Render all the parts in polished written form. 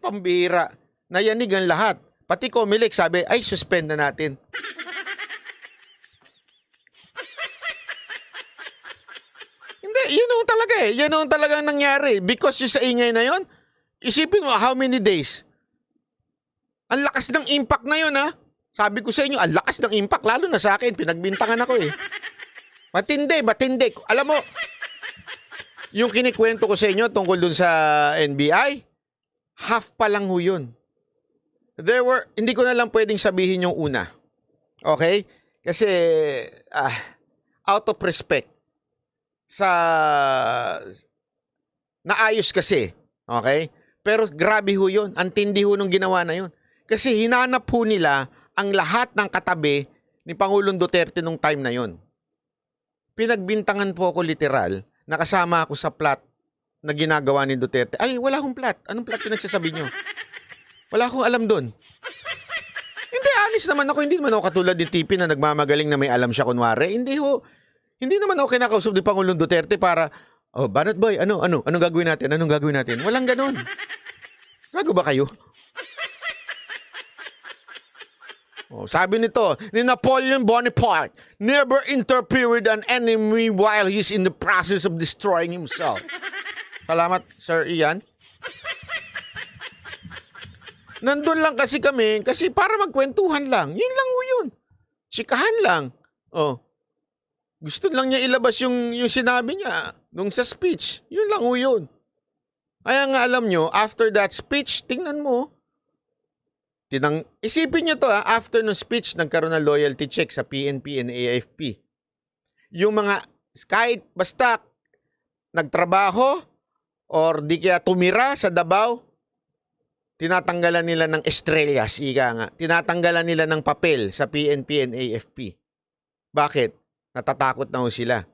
Pambihira. Nayanig ang lahat. Pati Comelec sabi, ay, suspend na natin. Hindi, yun ang talaga eh. Yun ang talagang nangyari. Because yung sa ingay na yun, isipin mo, how many days? Ang lakas ng impact na yun, ha? Sabi ko sa inyo, ang lakas ng impact. Lalo na sa akin, pinagbintangan ako eh. Matindi. Alam mo, yung kinikwento ko sa inyo tungkol dun sa NBI, half pa lang ho yun. Hindi ko na lang pwedeng sabihin yung una. Okay? Kasi, out of respect, naayos kasi. Okay? Pero grabe ho yun. Ang tindi ho nung ginawa na yun. Kasi hinanap ho nila ang lahat ng katabi ni Pangulong Duterte nung time na yun. Pinagbintangan po ako literal, nakasama ako sa plot na ginagawa ni Duterte. Ay, wala akong plot. Anong plot pinagsasabi nyo? Wala akong alam doon. Hindi, honest naman ako. Hindi naman ako katulad ni Tipi na nagmamagaling na may alam siya kunwari. Hindi naman ako kinakausap ni Pangulong Duterte para, oh, Banat Boy, anong gagawin natin? Anong gagawin natin? Walang ganun. Gago ba kayo? Oh, sabi nito, ni Napoleon Bonaparte, never interfere with an enemy while he's in the process of destroying himself. Salamat, Sir Ian. Nandun lang kasi kami, kasi para magkwentuhan lang. Yun lang ho yun. Chikahan lang. Oh. Gusto lang niya ilabas yung sinabi niya nung sa speech. Yun lang ho yun. Kaya nga alam nyo, after that speech, tingnan mo, isipin nyo to after no speech, nagkaroon ng loyalty check sa PNP and AFP. Yung mga, kahit basta nagtrabaho or di kaya tumira sa Davao, tinatanggalan nila ng estrellas, ika nga. Tinatanggalan nila ng papel sa PNP and AFP. Bakit? Natatakot na ho sila.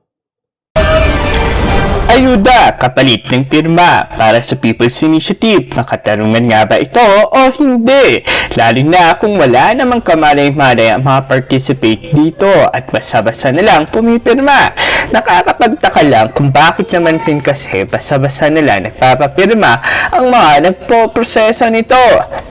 Ayuda kapalit ng pirma para sa People's Initiative. Makatarungan nga ba ito o hindi? Lalo na kung wala namang kamalay-malay ang mga participate dito at basa-basa na lang pumipirma. Nakakapagtaka lang kung bakit naman din kasi basa-basa na lang nagpapapirma ang mga nagpo-proseso nito.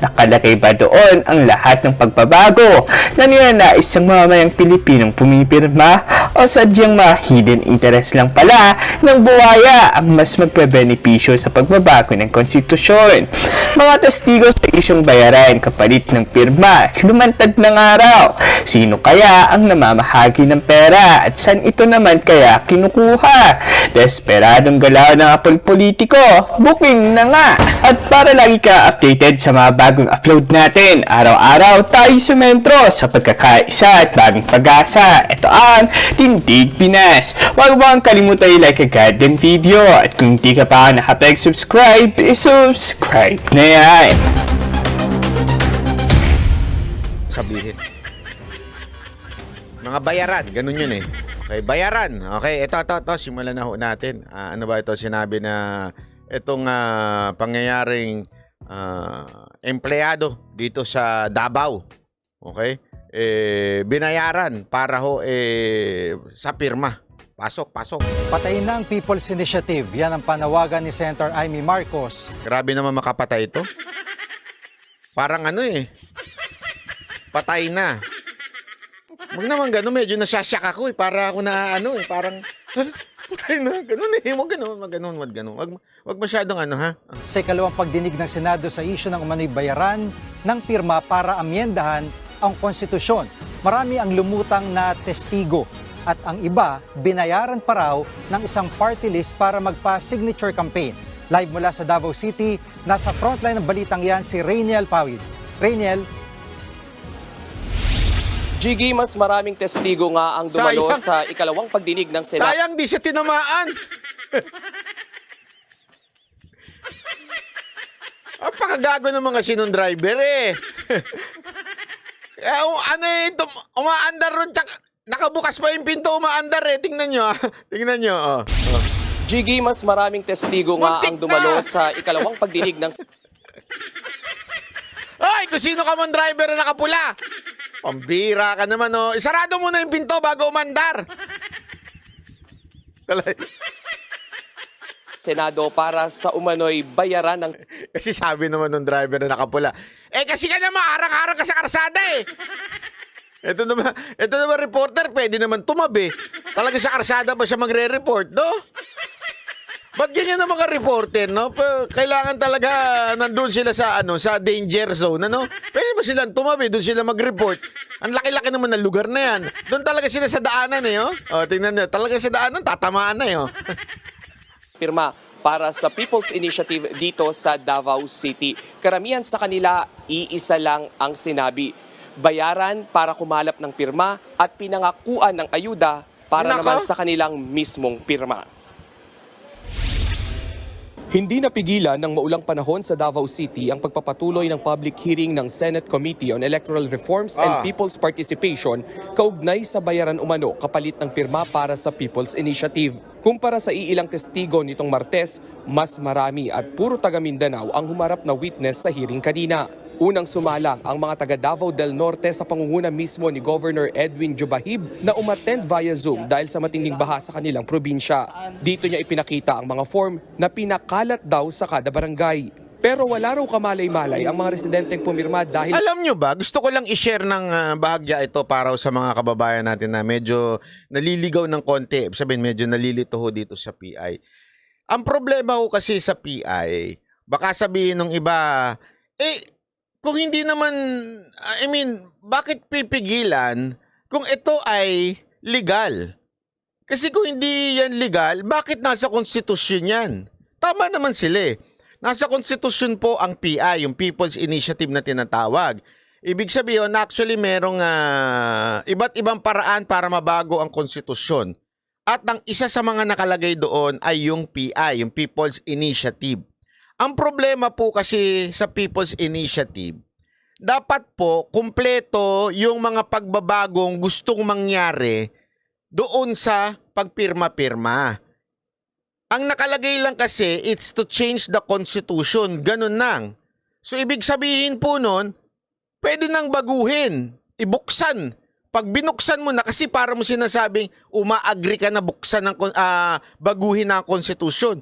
Nakalagay ba doon ang lahat ng pagbabago na nilanais ng mamayang Pilipinong pumipirma o sadyang mga hidden interest lang pala ng buwaya ang mas magpe-benepisyo sa pagbabago ng konstitusyon? Mga testigo sa isyong bayaran kapalit ng pirma, lumantad ng araw. Sino kaya ang namamahagi ng pera at saan ito naman kaya kinukuha? Desperadong galaw ng apol politiko, booking na nga! At para lagi ka updated sa mga bagong upload natin, araw-araw tayo sumentro sa pagkakaisa at bagong pag-asa. Ito ang Tindig Pinas. Huwag mo ang kalimutan i-like agad ang video at kung hindi ka pa nakapag-subscribe, i-subscribe na yan. Sabihin. Mga bayaran, ganun yun eh. Okay, bayaran. Okay, ito, simulan na ho natin. Ano ba ito sinabi na itong pangyayaring empleyado dito sa Davao. Okay? Binayaran para ho sa pirma. Pasok. Patayin na ang People's Initiative. Yan ang panawagan ni Senator Amy Marcos. Grabe naman makapatay ito. Parang patay na. Huwag naman gano'n, medyo nasasyak ako para ako na parang, patay na, gano'n Huwag gano'n. Huwag masyadong ha. Sa ikalawang pagdinig ng Senado sa isyu ng umano'y bayaran ng pirma para amyendahan ang konstitusyon. Marami ang lumutang na testigo at ang iba binayaran pa raw ng isang party list para magpa-signature campaign. Live mula sa Davao City, nasa frontline ng balitang yan si Rainiel Pawid. Rainiel. Jiggy, mas maraming testigo nga ang dumalo sa ikalawang pagdinig ng Senado. Sayang, di siya tinamaan. Apakagago ng mga sinong driver umaandar ron, nakabukas pa yung pinto, umaandar Tingnan nyo. Jiggy, mas maraming testigo nga ang dumalo sa ikalawang pagdinig ng Ay, kung sino ka man driver na nakapula. Pambira ka naman, Isarado mo na yung pinto bago umandar. Senado para sa umano'y bayaran ng Kasi sabi naman ng driver na nakapula, kasi ka naman, arang-arang ka sa karsada eh. Ito naman reporter, pwede naman tumabi. Talaga sa karsada ba siya magre-report, no? Ba't ganyan na mga reporter, no? Kailangan talaga nandun sila sa sa danger zone, ano? Pwede ba silang tumabi, doon sila mag-report? Ang laki-laki naman ng lugar na yan. Doon talaga sila sa daanan eh, oh. O, tingnan nyo, talaga sa daanan, tatamaan na eh, oh. pirma para sa People's Initiative dito sa Davao City. Karamihan sa kanila, iisa lang ang sinabi. Bayaran para kumalap ng pirma at pinangakuan ng ayuda para Nako. naman sa kanilang mismong pirma. Hindi napigilan ng maulang panahon sa Davao City ang pagpapatuloy ng public hearing ng Senate Committee on Electoral Reforms and People's Participation kaugnay sa bayaran umano kapalit ng pirma para sa People's Initiative. Kumpara sa iilang testigo nitong Martes, mas marami at puro taga Mindanao ang humarap na witness sa hearing kanina. Unang sumalang ang mga taga Davao del Norte sa pangunguna mismo ni Governor Edwin Jubahib na umattend via Zoom dahil sa matinding baha sa kanilang probinsya. Dito niya ipinakita ang mga form na pinakalat daw sa kada barangay. Pero wala raw kamalay-malay ang mga residenteng pumirma dahil Alam nyo ba, gusto ko lang i-share ng bahagya ito para sa mga kababayan natin na medyo naliligaw ng konti. Sabihin, medyo nalilito ho dito sa PI. Ang problema ho kasi sa PI, baka sabihin ng iba, kung hindi naman, bakit pipigilan kung ito ay legal? Kasi kung hindi yan legal, bakit nasa konstitusyon yan? Tama naman sila eh. Nasa konstitusyon po ang PI, yung People's Initiative na tinatawag. Ibig sabihin, actually merong iba't ibang paraan para mabago ang konstitusyon. At ang isa sa mga nakalagay doon ay yung PI, yung People's Initiative. Ang problema po kasi sa People's Initiative, dapat po kumpleto yung mga pagbabagong gustong mangyari doon sa pagpirma-pirma. Ang nakalagay lang kasi, it's to change the Constitution. Ganun lang. So, ibig sabihin po nun, pwede nang baguhin, ibuksan. Pag binuksan mo na, kasi para mo sinasabing, uma-agree ka na buksan ng, baguhin na ang Constitution.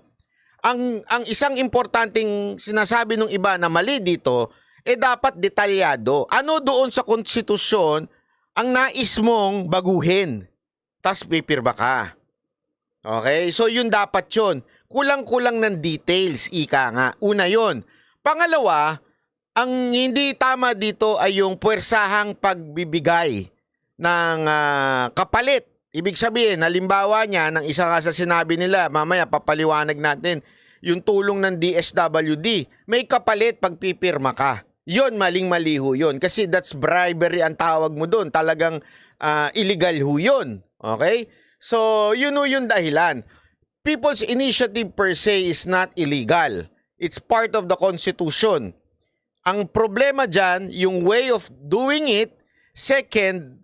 Ang isang importanteng sinasabi ng iba na mali dito, dapat detalyado. Ano doon sa konstitusyon ang nais mong baguhin? Tas pipirma ka. Okay? So yun dapat yun. Kulang-kulang ng details, ika nga. Una yun. Pangalawa, ang hindi tama dito ay yung puwersahang pagbibigay ng kapalit. Ibig sabihin, halimbawa niya, ng isa nga sa sinabi nila, mamaya papaliwanag natin, yung tulong ng DSWD, may kapalit pag pipirma ka. Yun, maling-mali ho yun. Kasi that's bribery ang tawag mo doon. Talagang illegal ho yun. Okay? So, yun ho yung dahilan. People's Initiative per se is not illegal. It's part of the Constitution. Ang problema dyan, yung way of doing it. Second,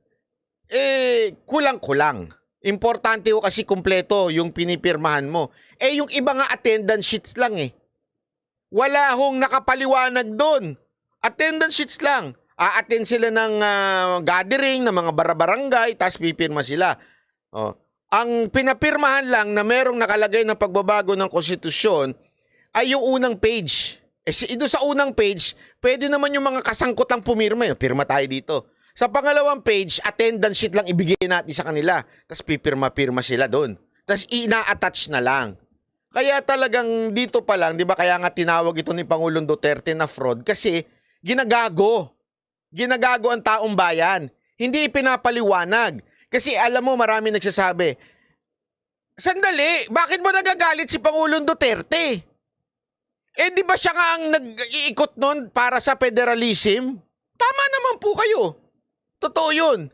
kulang-kulang. Importante ho kasi kumpleto yung pinipirmahan mo. Yung iba nga attendance sheets lang eh. Wala hong nakapaliwanag doon. Attendance sheets lang. A-attend sila ng gathering ng mga barangay, tapos pipirma sila. Ang pinapirmahan lang na merong nakalagay ng pagbabago ng konstitusyon ay yung unang page. Ito sa unang page, pwede naman yung mga kasangkotang pumirma. Pirma tayo dito. Sa pangalawang page, attendance sheet lang ibigay natin sa kanila. Tapos pipirma-pirma sila doon. Tapos ina-attach na lang. Kaya talagang dito pa lang, di ba, kaya nga tinawag ito ni Pangulong Duterte na fraud kasi ginagago. Ginagago ang taong bayan. Hindi ipinapaliwanag. Kasi alam mo, marami nagsasabi, sandali, bakit mo nagagalit si Pangulong Duterte? Di ba siya nga ang nag-iikot nun para sa federalism? Tama naman po kayo. Totoo yun.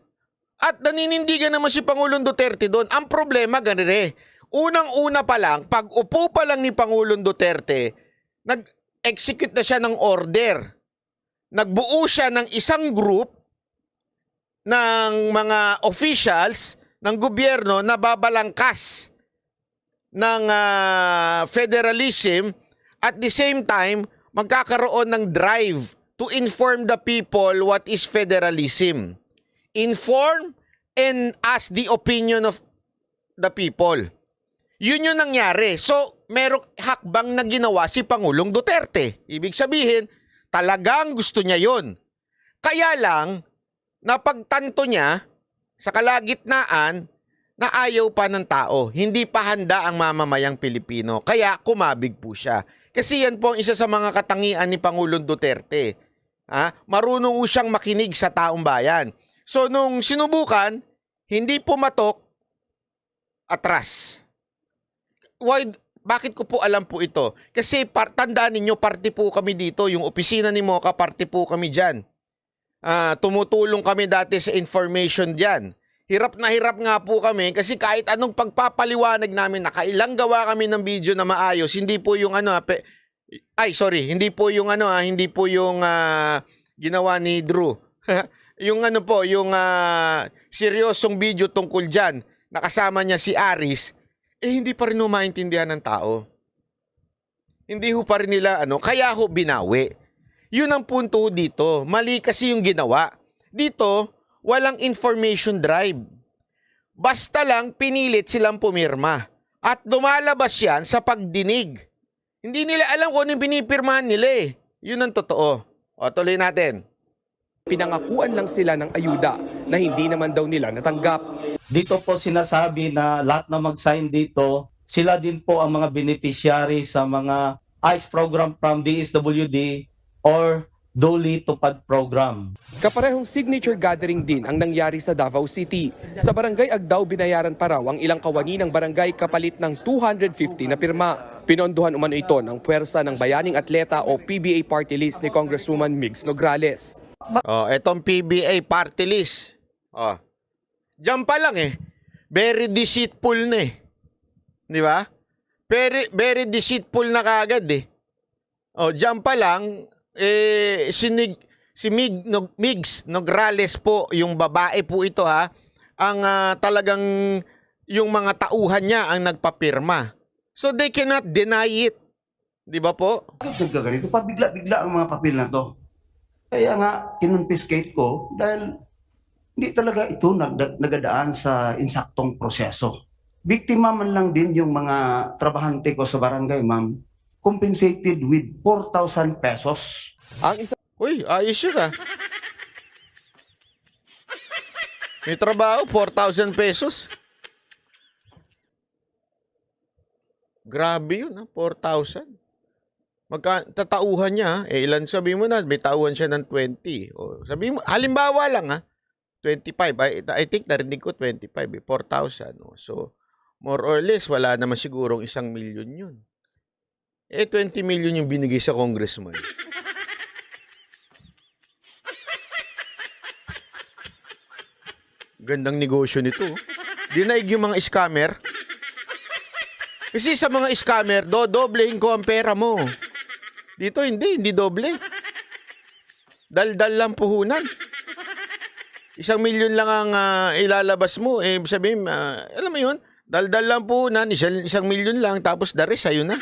At naninindigan naman si Pangulong Duterte doon. Ang problema, ganire. Unang-una pa lang, pag upo pa lang ni Pangulong Duterte, nag-execute na siya ng order. Nagbuo siya ng isang group ng mga officials ng gobyerno na babalangkas ng federalism at the same time, magkakaroon ng drive to inform the people what is federalism. Inform and ask the opinion of the people. Yun yung nangyari. So, merong hakbang na ginawa si Pangulong Duterte. Ibig sabihin, talagang gusto niya yon. Kaya lang, napagtanto niya sa kalagitnaan na ayaw pa ng tao. Hindi pa handa ang mamamayang Pilipino. Kaya kumabig po siya. Kasi yan po ang isa sa mga katangian ni Pangulong Duterte. Marunong siyang makinig sa taong bayan. So nung sinubukan, hindi pumatok, atras. Bakit ko po alam po ito? Kasi tandaan ninyo, party po kami dito. Yung opisina ni Mocha, party po kami dyan. Tumutulong kami dati sa information dyan. Hirap na hirap nga po kami kasi kahit anong pagpapaliwanag namin, nakailang gawa kami ng video na maayos, hindi po yung hindi po yung hindi po yung ginawa ni Drew. Yung seryosong video tungkol dyan, nakasama niya si Aris, hindi pa rin maintindihan ng tao. Hindi ho pa rin nila, kaya ho binawi. Yun ang punto dito. Mali kasi yung ginawa. Dito, walang information drive. Basta lang pinilit silang pumirma. At lumalabas yan sa pagdinig. Hindi nila alam kung anong pinipirmahan nila eh. Yun ang totoo. O, tuloy natin. Pinangakuan lang sila ng ayuda na hindi naman daw nila natanggap. Dito po sinasabi na lahat na mag-sign dito, sila din po ang mga beneficiary sa mga ICE program from DSWD or Duly Tupad program. Kaparehong signature gathering din ang nangyari sa Davao City. Sa barangay Agdao, binayaran pa raw ang ilang kawani ng barangay kapalit ng 250 na pirma. Pinondohan umano ito ng Puwersa ng Bayaning Atleta o PBA party list ni Congresswoman Migs Nograles. Etong PBA party list. Diyan pa lang very deceitful na Di ba? Very deceitful na kagad diyan pa lang, si Migs Nograles po, yung babae po ito ang talagang yung mga tauhan niya ang nagpapirma. So they cannot deny it. Di ba po? Bakit ganito? Pabigla-bigla ang mga papel na to. Kaya nga, kinonfiscate ko dahil hindi talaga ito nagadaan sa insaktong proseso. Biktima man lang din yung mga trabahante ko sa barangay, ma'am, compensated with 4,000 pesos. Ang isa Uy, ayos yun May trabaho, 4,000 pesos. Grabe yun 4,000. Tatauhan niya, ilan sabi mo na, may tauhan siya ng 20. O, sabi mo, halimbawa lang 25. I think narinig ko 25, 4,000. So, more or less, wala naman sigurong 1 million yun. 20 million yung binigay sa congressman. Gandang negosyo nito. Dinaig yung mga scammer. Kasi sa mga scammer, doblehin ko ang pera mo. Dito hindi doble. Daldal lang puhunan. 1 million lang ang ilalabas mo. Sabihin, alam mo yun, daldal lang puhunan, 1 million lang, tapos the rest, sa'yo na.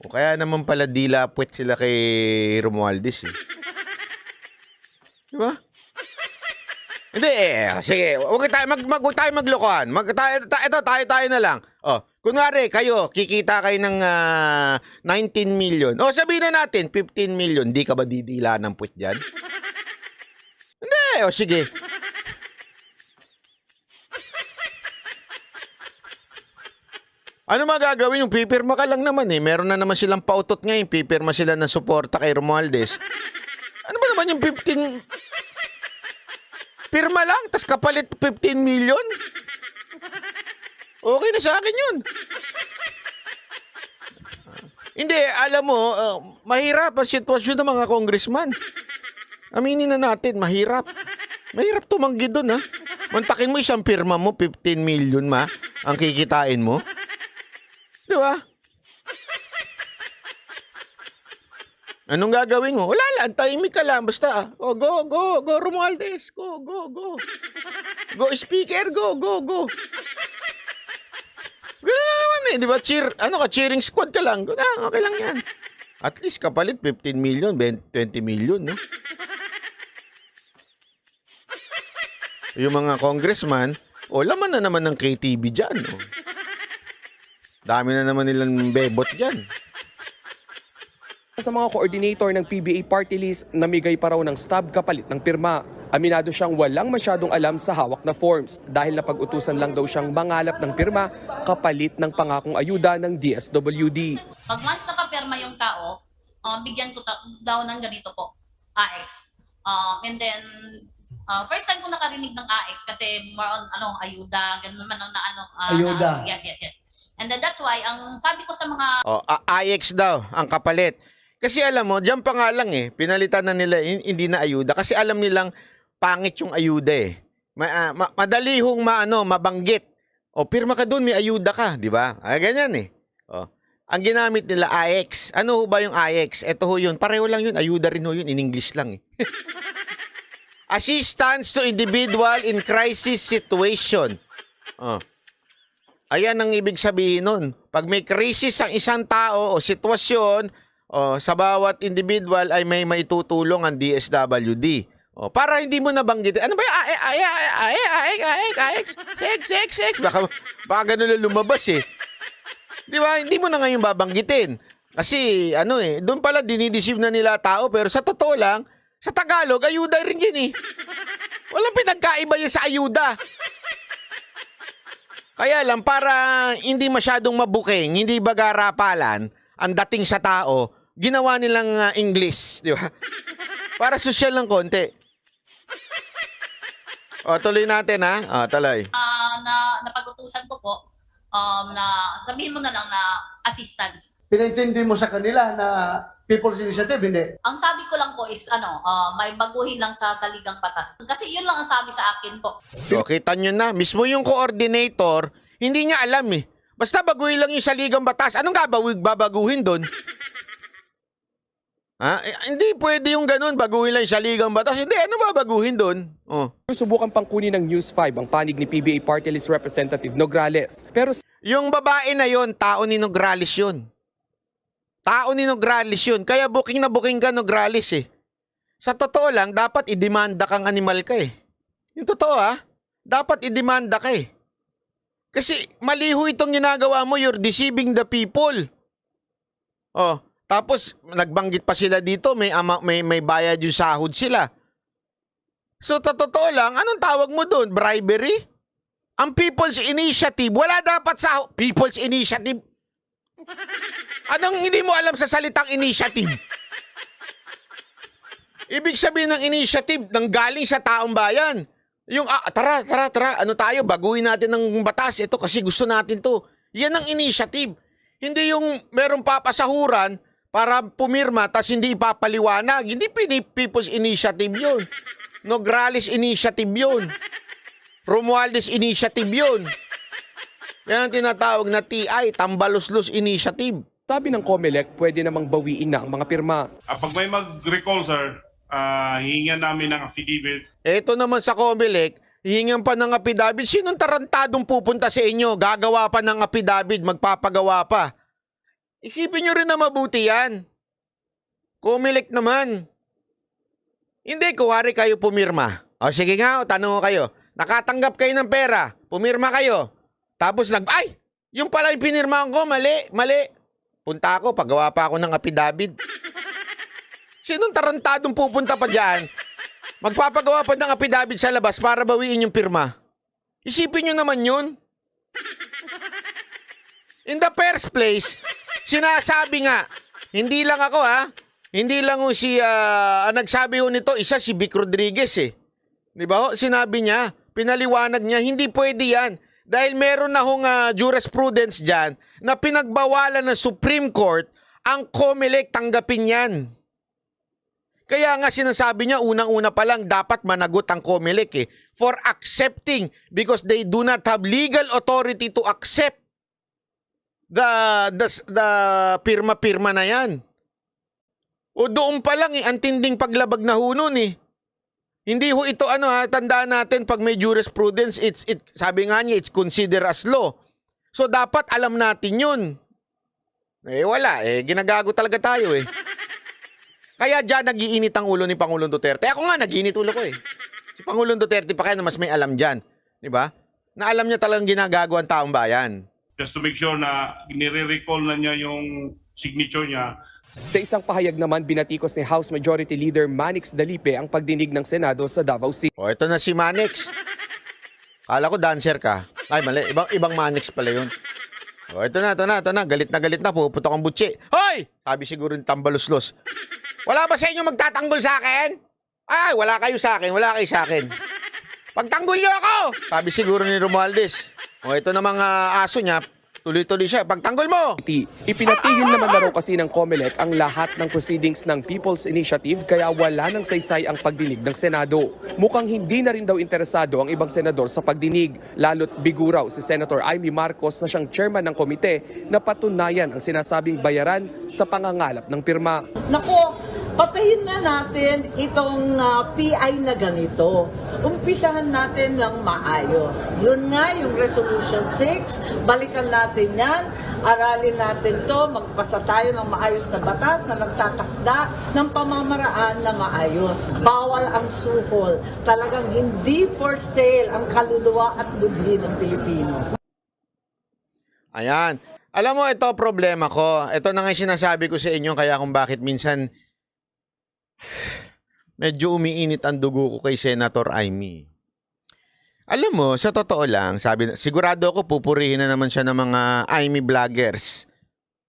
O kaya naman pala dilapwet sila kay Romualdez Diba? Hindi sige, huwag tayo maglokohan. Tayo na lang. Kunwari kayo, kikita kayo ng 19 million. Sabihin na natin, 15 million. Di ka ba didila ng puwet dyan? Hindi, sige. Ano magagawin yung pipirma ka lang naman Meron na naman silang pautot ngayon. Pipirma sila ng suporta kay Romualdez. Ano ba naman yung 15... Pirma lang, tas kapalit 15 million? Okay na sa akin yun. Hindi, alam mo, mahirap ang sitwasyon ng mga congressman. Aminin na natin, mahirap. Mahirap tumanggi doon Mantakin mo isang pirma mo, 15 million ang kikitain mo. Di ba? Anong gagawin mo? Wala lang, tahimik ka lang. Basta, go, Romualdez. Go. Go, speaker, go. Gano'n naman di ba? Cheering squad ka lang. Okay lang yan. At least kapalit 15 million, 20 million, no? Yung mga congressman, laman na naman ng KTV dyan. Dami na naman nilang bebot dyan. Sa mga coordinator ng PBA party list, namigay pa raw ng stub kapalit ng pirma. Aminado siyang walang masyadong alam sa hawak na forms dahil napag-utusan lang daw siyang mangalap ng pirma kapalit ng pangakong ayuda ng DSWD. Pag once nakapirma yung tao, bigyan ko daw ng ganito po, AX. And then, first time ko nakarinig ng AX kasi more on ayuda, ganun naman ang Ayuda. Yes. And then that's why, ang sabi ko sa mga AX daw ang kapalit. Kasi alam mo, diyan pa nga lang pinalitan na nila, hindi na ayuda. Kasi alam nilang pangit yung ayuda madali hong mabanggit. Pirma ka doon, may ayuda ka, di ba? Ganyan Ang ginamit nila, AX. Ano ho ba yung AX? Ito ho yun. Pareho lang yun. Ayuda rin ho yun. In English lang Assistance to individual in crisis situation. Ayan ang ibig sabihin nun. Pag may crisis ang isang tao o sitwasyon, sa bawat individual ay may maitutulong ang DSWD. Para hindi mo nabanggitin. Ano ba yung AX? Baka ganun lang lumabas Di ba? Hindi mo na ngayon babanggitin. Kasi doon pala dinideceive na nila tao pero sa totoo lang, sa Tagalog, ayuda rin yun Walang pinagkaiba yun sa ayuda. Kaya lang, para hindi masyadong mabuking, hindi bagarapalan ang dating sa tao, ginawa nilang English, di ba? Para social lang konti. Tuloy natin tuloy. na napag-utusan ko po, na sabihin mo na lang na assistance. Pinaintindi mo sa kanila na People's Initiative, hindi? Ang sabi ko lang po is may baguhin lang sa saligang batas. Kasi yun lang ang sabi sa akin po. So, kita nyo na, mismo yung coordinator, hindi niya alam Basta baguhin lang yung saligang batas. Anong babaguhin doon? Hindi pwede yung ganun, baguhin lang yung saligang batas. Hindi, ano babaguhin doon? Subukan pang kunin ng News 5 ang panig ni PBA party list representative Nograles. Pero Yung babae na yon, tao ni Nograles yun. Tao ni Nograles yun. Kaya booking na booking ka Nograles Sa totoo lang, dapat idemanda kang animal ka Yung totoo dapat idemanda ka Kasi maliho itong ginagawa mo, you're deceiving the people. Tapos nagbanggit pa sila dito, may bayad yung sahod sila. So sa totoo lang, anong tawag mo doon? Bribery? Ang People's Initiative, wala dapat sa People's Initiative. Anong hindi mo alam sa salitang initiative? Ibig sabihin ng initiative, nanggaling sa taong bayan. Yung, tara, ano tayo, baguhin natin ng batas. Ito kasi gusto natin to. Yan ang initiative. Hindi yung merong papasahuran para pumirma tas hindi ipapaliwanag. Hindi People's Initiative yun. Nograles Initiative yun. Romualdez Initiative yun. Yan ang tinatawag na TI, Tambaluslos Initiative. sabi ng COMELEC, pwede namang bawiin na ang mga pirma. Pag may mag-recall, sir, hihingan namin ng affidavit. Ito naman sa COMELEC, hihingan pa ng affidavit. Sinong tarantadong pupunta sa inyo? Gagawa pa ng affidavit, magpapagawa pa. Isipin nyo rin na mabuti yan. COMELEC naman. Hindi, kuwari kayo pumirma. O sige nga, tanong ko kayo. Nakatanggap kayo ng pera, pumirma kayo. Tapos ay, yung pala yung pinirmahan ko, mali. Punta ako, paggawa pa ako ng affidavit. Sinong tarantadong pupunta pa dyan? Magpapagawa pa ng affidavit sa labas para bawiin yung pirma. Isipin nyo naman yun. In the first place, sinasabi nga, hindi lang ako hindi lang si, nagsabi ho nito, isa si Vic Rodriguez Di ba ho? Sinabi niya, pinaliwanag niya, hindi pwede yan. Dahil meron na hong jurisprudence dyan na pinagbawalan ng Supreme Court ang COMELEC tanggapin yan. Kaya nga sinasabi niya, unang-una pa lang dapat managot ang COMELEC for accepting because they do not have legal authority to accept the pirma-pirma na yan. O doon pa lang ang tinding paglabag na ho nun Hindi ho ito tandaan natin pag may jurisprudence, sabi nga niya, it's considered as law. So dapat alam natin yun. Wala, ginagago talaga tayo Kaya dyan nagiinit ang ulo ni Pangulong Duterte. Ako nga, nagiinit ulo ko Si Pangulong Duterte pa kaya na mas may alam dyan. Di ba? Na alam niya talagang ginagawa ang taong bayan. Just to make sure na nire-recall na niya yung signature niya. Sa isang pahayag naman, binatikos ni House Majority Leader Manix Dalipe ang pagdinig ng Senado sa Davao City. O, ito na si Manix. Kala ko dancer ka. Ay, mali. Ibang Manix pala yun. O, ito na. Galit na. Puputok ang butsi. Hoy! Sabi siguro ni Tambaluslos. Wala ba sa inyo magtatanggol sa akin? Ay, wala kayo sa akin. Wala kayo sa akin. Pagtanggol niyo ako! Sabi siguro ni Romualdez. O, ito na mga aso niya. Tuloy-tuloy siya. Pagtanggol mo! Ipinatigil naman na raw kasi ng COMELEC ang lahat ng proceedings ng People's Initiative kaya wala nang saysay ang pagdinig ng Senado. Mukhang hindi na rin daw interesado ang ibang senador sa pagdinig, lalo't bigo raw si Senator Amy Marcos na siyang chairman ng komite na patunayan ang sinasabing bayaran sa pangangalap ng pirma. Nako, patayin na natin itong PI na ganito. Umpisahan natin lang maayos. Yun nga, yung Resolution 6, balikan natin yan, aralin natin to, magpasa tayo ng maayos na batas na nagtatakda ng pamamaraan na maayos. Bawal ang suhol. Talagang hindi for sale ang kaluluwa at budhi ng Pilipino. Ayan. Alam mo, ito problema ko. Ito na nga yung sinasabi ko sa inyo kaya kung bakit minsan medyo umiinit ang dugo ko kay Senator Amy. Alam mo, sa totoo lang, sigurado ako pupurihin na naman siya ng mga Amy vloggers.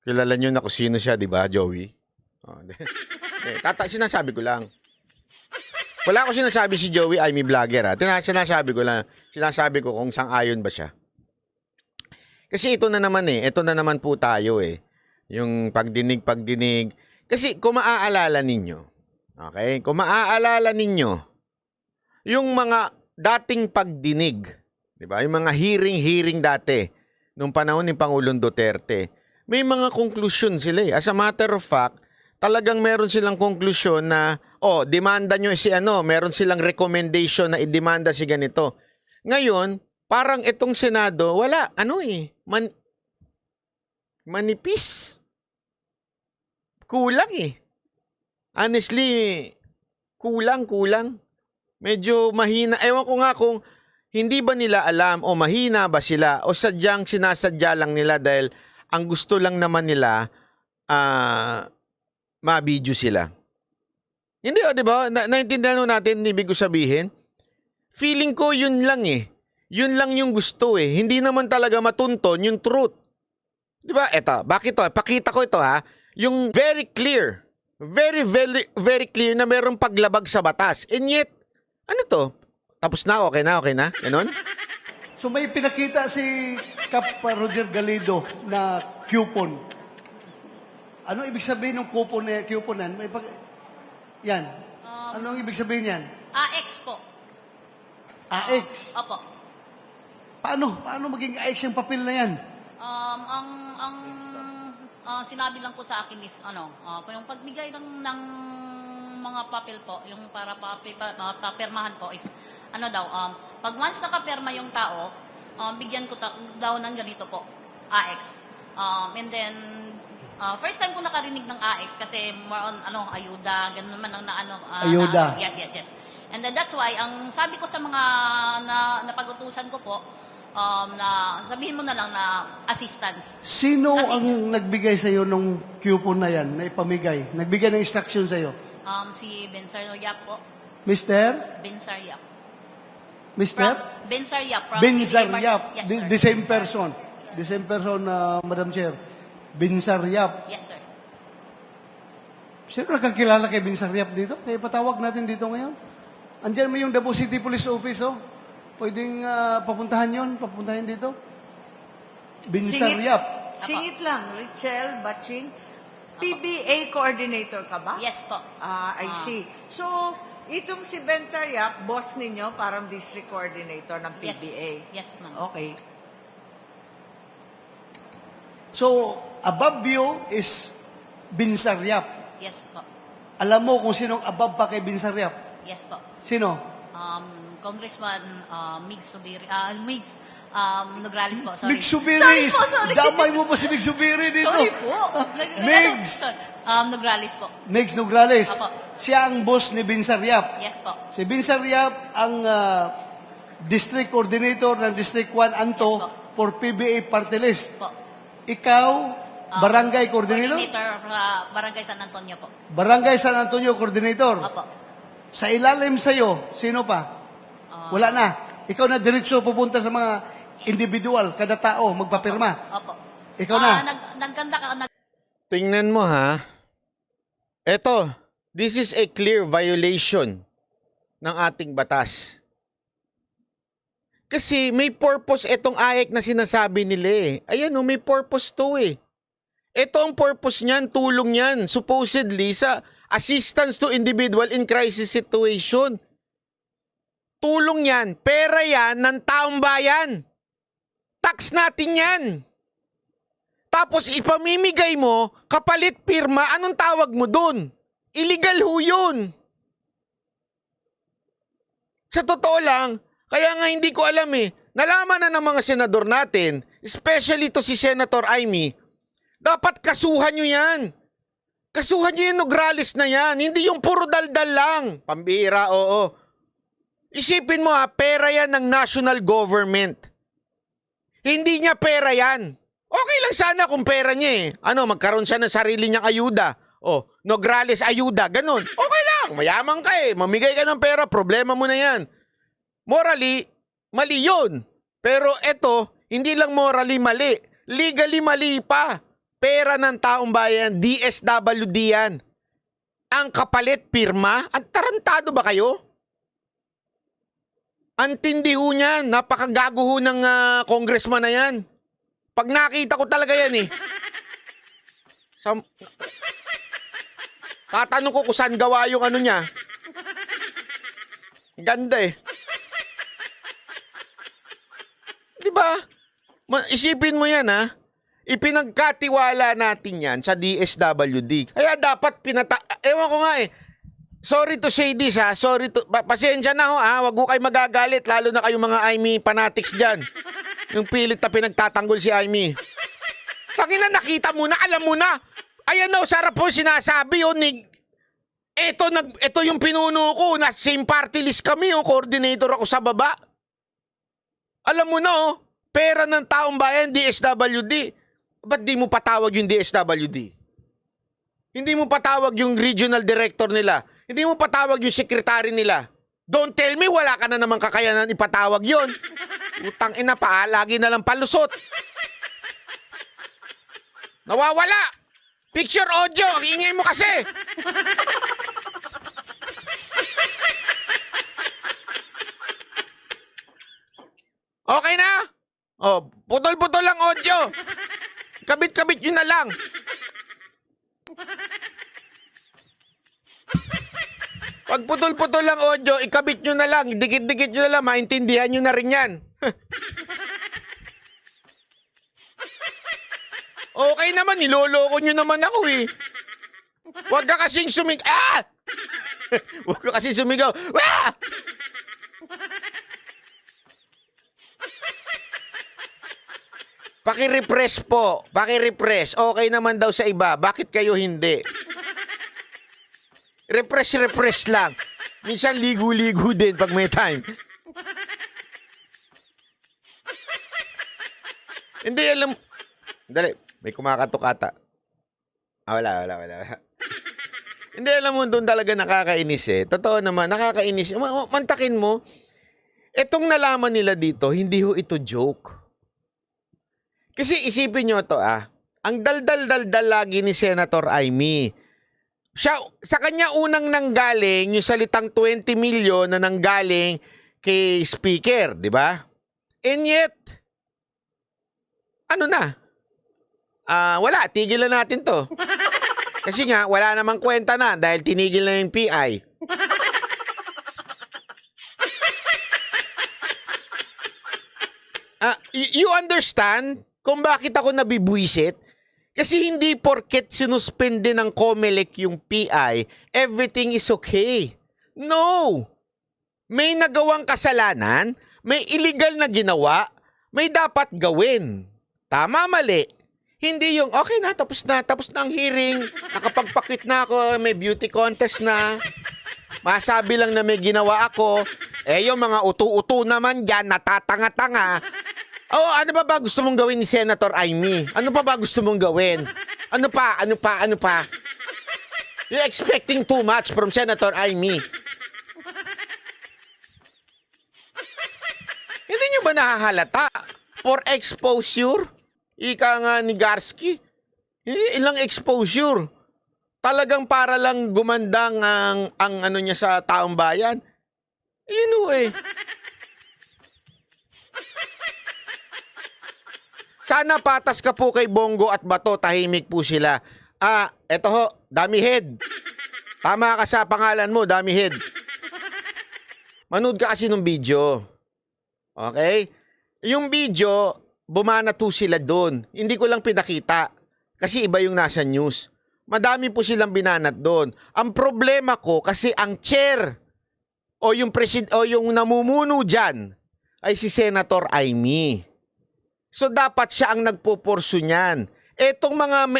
Kilala niyo na kung sino siya, di ba, Joey? Oh, sinasabi ko lang. Wala ko sinasabi si Joey Amy vlogger, ha. Sinasabi ko kung sang-ayon ba siya. Kasi ito na naman po tayo eh. Yung pagdinig. Kasi kung maaalala ninyo, okay? Kung maaalala ninyo, yung mga dating pagdinig, di ba? Yung mga hearing dati, nung panahon ni Pangulong Duterte, may mga konklusyon sila eh. As a matter of fact, talagang meron silang konklusyon na, demanda nyo si meron silang recommendation na idemanda si ganito. Ngayon, parang itong Senado, wala, manipis. Kulang eh. Honestly, kulang. Medyo mahina. Ewan ko nga kung hindi ba nila alam o mahina ba sila o sadyang sinasadya lang nila dahil ang gusto lang naman nila ma-video sila. Hindi di ba? Naintindihan natin ibig ko sabihin. Feeling ko yun lang eh. Yun lang yung gusto eh. Hindi naman talaga matunton yung truth. Di ba? Eto, bakit to? Pakita ko ito ha. Yung very clear. Very, very, very clear na mayroong paglabag sa batas. And yet, ano to? Tapos na, okay na? Ganon? So may pinakita si Cap Roger Galido na coupon. Ano ibig sabihin ng coupon na couponan? Yan. Anong ibig sabihin yan? AX po. AX. Opo. Paano maging AX yung papel na yan? Ang sinabi lang po sa akin is yung pagbigay ng mga papel po, yung para papirmahan po is pag once nakapirma yung tao, bigyan ko daw ng ganito po, AX. And then first time ko nakarinig ng AX kasi more on ayuda, ganun man ang ayuda. Yes. And then that's why ang sabi ko sa mga napag-utusan ko po, na sabihin mo na lang na assistance. Sino Kasi, ang nagbigay sa iyo ng coupon na yan, na ipamigay? Nagbigay ng instruction sa iyo? Si Bensar Yap po. Mr. Bensar Yap. Mr. Bensar Yap. Bensar Yap. Yes, sir. The same person. The same person, Madam Chair. Bensar Yap. Yes, sir. Sino nakakilala kay Bensar Yap dito? Kaya patawag natin dito ngayon. Andiyan mo yung Davao City Police Office, oh. Pwedeng papuntahan dito. Bensar Yap. Singit lang, Richelle Batching. PBA coordinator ka ba? Yes po. I see. So, itong si Ben Sariap, boss ninyo, parang district coordinator ng PBA. Yes, ma'am. Okay. So, above you is Bensar Yap. Yes po. Alam mo kung sinong above pa kay Bensar Yap? Yes po. Sino? Congressman Migs Subiri, Migs Nograles po, sorry. Mig Subiri. Sorry po, sorry. Damay mo pa si Mig Subiri dito. Sorry po. Migs. Nograles po. Migs Nograles. Opo. Siya ang boss ni Vincent Riap. Yes po. Si Vincent Riap ang district coordinator ng District 1 Anto Yes po. for PBA Party List. Po. Ikaw, barangay coordinator? Coordinator sa Barangay San Antonio po. Barangay San Antonio coordinator. Opo. Sa ilalim sa'yo, sino pa? Wala na. Ikaw na diretso pupunta sa mga individual, kada tao, magpapirma. Opo. Ikaw na. Nagganda ka. Tingnan mo ha. Eto, this is a clear violation ng ating batas. Kasi may purpose etong AEC na sinasabi nila eh. Ayan may purpose to eh. Ito ang purpose niyan, tulong niyan, supposedly sa assistance to individual in crisis situation. Tulong yan, pera yan ng taong bayan. Tax natin yan. Tapos ipamimigay mo, kapalit pirma, anong tawag mo dun? Illegal ho yun. Sa totoo lang, kaya nga hindi ko alam eh, nalaman na ng mga senador natin, especially to si Senator Amy, dapat kasuhan nyo yan. Kasuhan nyo yung Nograles na yan, hindi yung puro daldal lang. Pambihira, oo. Isipin mo pera yan ng national government. Hindi niya pera yan. Okay lang sana kung pera niya eh. Magkaroon siya ng sarili niyang ayuda. Nograles ayuda, ganun. Okay lang, mayaman ka eh. Mamigay ka ng pera, problema mo na yan. Morally, mali yun. Pero eto, hindi lang morally mali. Legally mali pa. Pera ng taong bayan, DSWD yan. Ang kapalit pirma, ang tarantado ba kayo? Ang tindi ho niyan, napakagago ho ng congressman na yan. Pag nakita ko talaga yan eh. Tatanong ko kung saan gawa yung niya. Ganda eh. Diba? Isipin mo yan Ipinagkatiwala natin yan sa DSWD. Kaya dapat ewan ko nga eh. Sorry to say this sorry to, pasensya na ho wag ko kayo magagalit, lalo na kayo mga Amy fanatics dyan. Yung pilit na pinagtatanggol si Amy. Tangina, nakita mo na, alam mo na. Ayan sarap po sinasabi Ito yung pinuno ko, na same party list kami, coordinator ako sa baba. Alam mo na pera ng taong bayan, DSWD. Ba't di mo patawag yung DSWD? Hindi mo patawag yung regional director nila. Hindi mo patawag yung secretary nila. Don't tell me wala ka na naman kakayanan ipatawag yon. Utang ina pa, lagi na lang palusot. Nawawala! Picture audio, ang ingay mo kasi! Okay na? Putol-putol lang audio. Kabit-kabit yun na lang. Pag putol-putol lang audio, ikabit nyo na lang, dikit-dikit nyo na lang, maintindihan nyo na rin yan. Okay naman, niloloko nyo naman ako eh. Huwag ka kasing sumigaw. Huwag ka kasing sumigaw. Paki-refresh po. Paki-refresh. Okay naman daw sa iba. Bakit kayo hindi? Refresh lang. Minsan ligo-ligo din pag may time. Hindi, alam. Dali, may kumakatok ata. Wala. Hindi, alam mo, doon talaga nakakainis eh. Totoo naman, nakakainis. Mantakin mo, etong nalaman nila dito, hindi ho ito joke. Kasi isipin nyo to ang daldal-daldal lagi ni Senator Amy. Siya, sa kanya unang nanggaling yung salitang 20 million na nanggaling kay Speaker, di ba? And yet, wala, tigilan natin to. Kasi nga, wala namang kwenta na dahil tinigil na yung PI. You understand kung bakit ako nabibwisit? Kasi hindi porket sinuspende ng COMELEC yung PI, everything is okay. No! May nagawang kasalanan, may illegal na ginawa, may dapat gawin. Tama, mali. Hindi yung, okay na, tapos na ang hearing, nakapagpakit na ako, may beauty contest na, masabi lang na may ginawa ako, yung mga utu-utu naman dyan, natatanga-tanga. Ano ba gusto mong gawin ni Senator Amy? Ano pa ba gusto mong gawin? Ano pa? You're expecting too much from Senator Amy. Hindi nyo ba nahahalata? For exposure? Ika nga ni Garski. Ilang exposure? Talagang para lang gumandang ang ano niya sa taong bayan. Sana patas ka po kay Bongo at Bato, tahimik po sila. Eto ho, Dummy Head. Tama ka sa pangalan mo, Dummy Head. Manood ka kasi ng video. Okay? Yung video, bumanat po sila doon. Hindi ko lang pinakita. Kasi iba yung nasa news. Madami po silang binanat doon. Ang problema ko, kasi ang chair o yung namumuno dyan ay si Senator Amy. So dapat siya ang nagpoporso niyan. Etong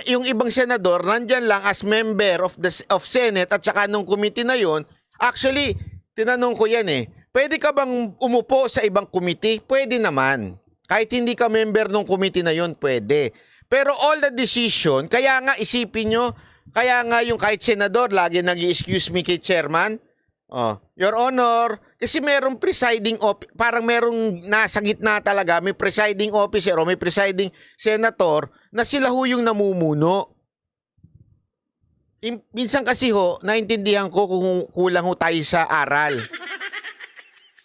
yung ibang senador, nandyan lang as member of Senate at saka nung committee na yon. Actually, tinanong ko yan pwede ka bang umupo sa ibang committee? Pwede naman. Kahit hindi ka member ng committee na yon, pwede. Pero all the decision, kaya nga isipin nyo, kaya nga yung kahit senador, lagi nag-excuse me kay chairman. Your Honor, kasi merong presiding parang merong nasa gitna talaga, may presiding officer o may presiding senator na sila ho yung namumuno. Minsan kasi ho, naintindihan ko kung kulang ho tayo sa aral.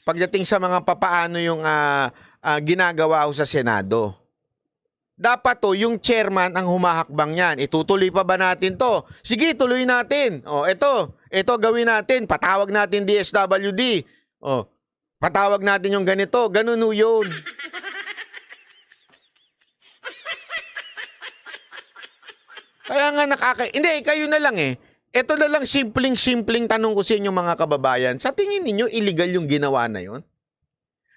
Pagdating sa mga papaano yung ginagawa ho sa Senado. Dapat yung chairman ang humahakbang yan. Itutuloy pa ba natin to? Sige, tuloy natin. Ito gawin natin. Patawag natin DSWD. Patawag natin yung ganito. Ganun ho yun. Kaya nga hindi, kayo na lang Ito na lang simpleng tanong ko sa inyo mga kababayan. Sa tingin ninyo, illegal yung ginawa na yon?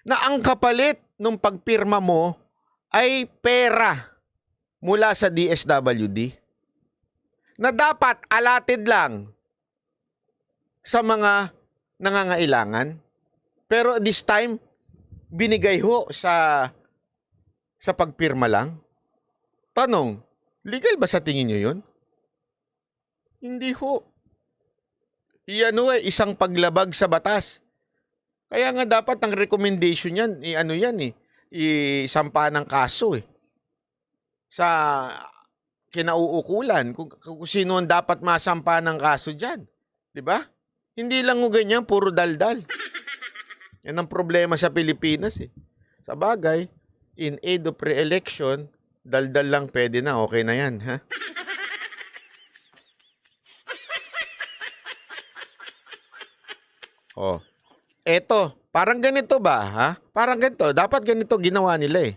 Na ang kapalit nung pagpirma mo ay pera mula sa DSWD na dapat allotted lang sa mga nangangailangan. Pero this time, binigay ho sa pagpirma lang. Tanong, legal ba sa tingin nyo yun? Hindi ho. Isang paglabag sa batas. Kaya nga dapat ang recommendation yan, isampa ng kaso sa kinauukulan kung sino ang dapat masampa ng kaso dyan. Diba? Hindi lang ganyan, puro daldal. Yan ang problema sa Pilipinas Sa bagay, in aid of pre-election, daldal lang pwede na, okay na yan, ha? Eto, parang ganito ba, ha? Parang ganito, dapat ganito ginawa nila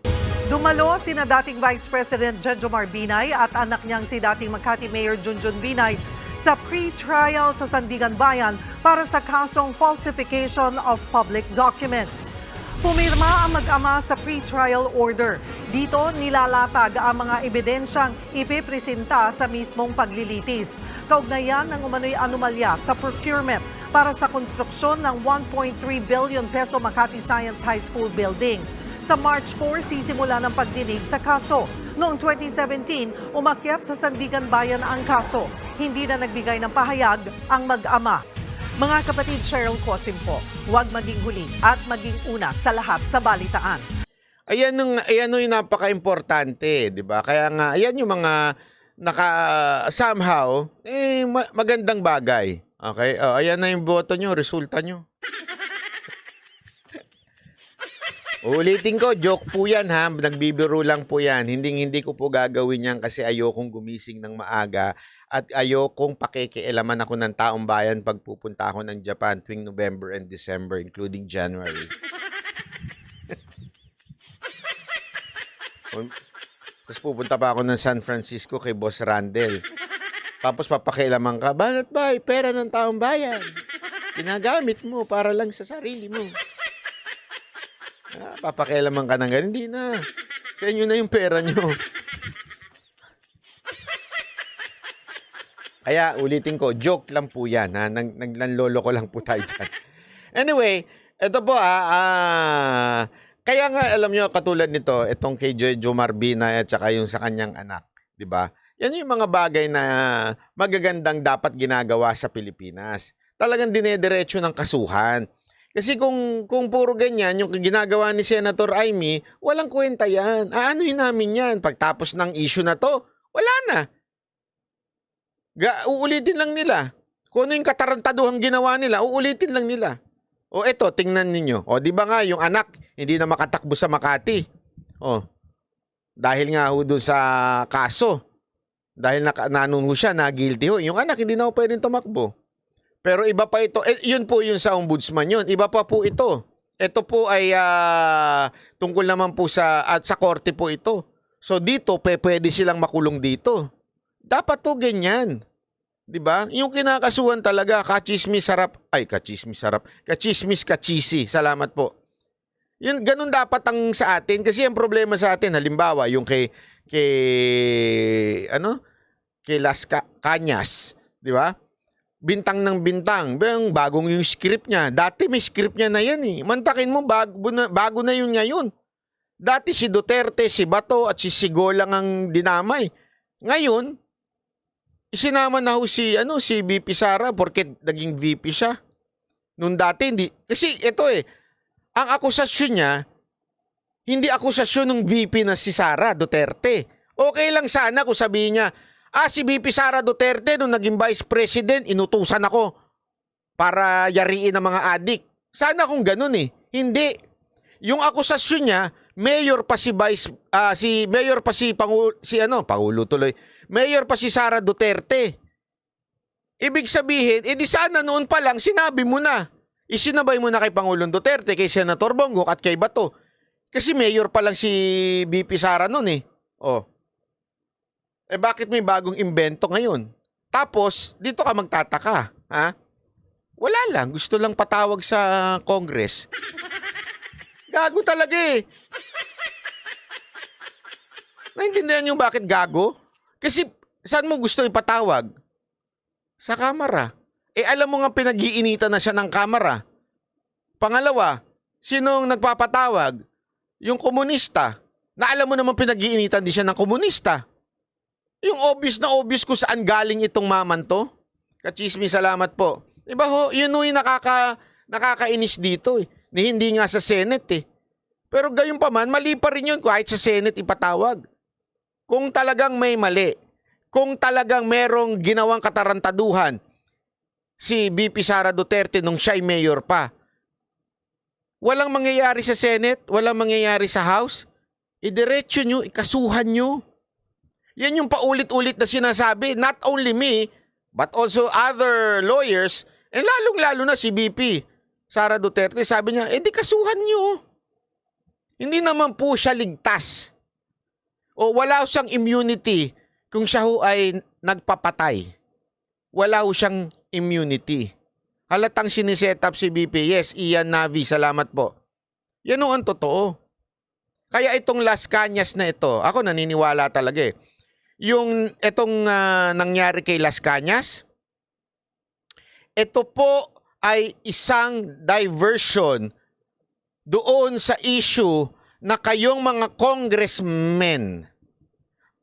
Dumalo sina dating Vice President Jejomar Binay at anak niyang si dating Makati Mayor Junjun Binay sa pre-trial sa Sandigan Bayan para sa kasong falsification of public documents. Pumirma ang mag-ama sa pre-trial order. Dito nilalatag ang mga ebidensyang ipipresenta sa mismong paglilitis. Kaugnayan ng umano'y anomalya sa procurement para sa konstruksyon ng 1.3 billion peso Makati Science High School building. Sa March 4, sisimula ng pagdinig sa kaso. Noong 2017, umakyat sa Sandigan Bayan ang kaso. Hindi na nagbigay ng pahayag ang mag-ama. Mga kapatid, Cheryl Cosim po, huwag maging huli at maging una sa lahat sa balitaan. Ayan yung napaka-importante, di ba? Kaya nga, ayan yung mga somehow, magandang bagay. Okay? Ayan na yung boto nyo, resulta nyo. Ulitin ko, joke po yan ha. Nagbibiro lang po yan. Hindi ko po gagawin yan kasi ayokong gumising ng maaga at ayokong pakikialaman ako ng taong bayan pag pupunta ako ng Japan tuwing November and December, including January. Tapos pupunta pa ako ng San Francisco kay Boss Randel. Tapos papakialaman ka, bakit ba? Pera ng taong bayan. Ginagamit mo para lang sa sarili mo. Papakialaman ka ng ganun. Hindi na. Sa inyo na yung pera nyo. Kaya ulitin ko, joke lang po yan. Ha? Naglanlolo ko lang po tayo dyan. Anyway, ito po kaya nga alam nyo katulad nito, itong kay Jomar Binay at saka yung sa kanyang anak. 'Di ba? Yan yung mga bagay na magagandang dapat ginagawa sa Pilipinas. Talagang dinediretso ng kasuhan. Kasi kung puro ganyan, yung ginagawa ni Senator Amy, walang kwenta yan. Aanuhin namin yan. Pagtapos ng issue na to, wala na. Uulitin lang nila. Kung ano yung katarantaduhang ginawa nila, uulitin lang nila. O eto, tingnan ninyo. O di ba nga, yung anak, hindi na makatakbo sa Makati. O, dahil nga ho doon sa kaso. Dahil nanungo siya, na guilty ho. Yung anak, hindi na ho pwedeng tumakbo. Pero iba pa ito. Yun po yun sa ombudsman yun. Iba pa po ito. Ito po ay tungkol naman po at sa korte po ito. So dito, pwede silang makulong dito. Dapat to ganyan. 'Di ba? Yung kinakasuhan talaga, kachismis sarap. Ay, kachismis sarap. Kachismis kachisi. Salamat po. Yun, ganun dapat ang sa atin. Kasi ang problema sa atin, halimbawa, yung kay Las Cañas. 'Di ba? Bintang ng bintang. Bagong yung script niya. Dati may script niya na yan eh. Mantakin mo, bago na yun ngayon. Dati si Duterte, si Bato at si Sigolang ang dinamay. Ngayon, isinama na ho si VP Sara porque naging VP siya. Noon dati hindi. Kasi ito ang akusasyon niya, hindi akusasyon ng VP na si Sara Duterte. Okay lang sana kung sabihin niya, si VP Sara Duterte nung naging Vice President, inutusan ako para yariin ng mga adik. Sana kung ganun Hindi. Yung akusasyon niya, mayor pa si Pangulo tuloy. Mayor pa si Sara Duterte. Ibig sabihin, di sana noon pa lang sinabi mo na. Isinabay mo na kay Pangulong Duterte, kay Senator Bongbong at kay Bato. Kasi mayor pa lang si VP Sara noon bakit may bagong imbento ngayon? Tapos, dito ka magtataka. Ha? Wala lang. Gusto lang patawag sa Congress. Gago talaga Naintindihan niyo bakit gago? Kasi, saan mo gusto ipatawag? Sa kamera. Alam mo nga pinag-iinitan na siya ng kamera. Pangalawa, sinong nagpapatawag? Yung komunista. Na alam mo naman pinag-iinitan din siya ng komunista. Yung obvious na obvious kung saan galing itong maman to. Kachismi, salamat po. Diba ho, yun yung nakakainis dito Hindi nga sa Senate Pero gayon pa man, mali pa rin yun kahit sa Senate ipatawag. Kung talagang may mali, kung talagang merong ginawang katarantaduhan si VP Sara Duterte nung siya'y mayor pa, walang mangyayari sa Senate, walang mangyayari sa House, idiretso nyo, ikasuhan nyo. Yan yung paulit-ulit na sinasabi, not only me, but also other lawyers, and lalong-lalo na si VP Sara Duterte, sabi niya, di kasuhan nyo. Hindi naman po siya ligtas. O wala siyang immunity kung siya ho ay nagpapatay. Wala ho siyang immunity. Halatang siniset up si VP. Yes, Ian Navi, salamat po. Yan ho ang totoo. Kaya itong Las Cañas na ito, ako naniniwala talaga Yung itong nangyari kay Las Cañas, ito po ay isang diversion doon sa issue na kayong mga congressmen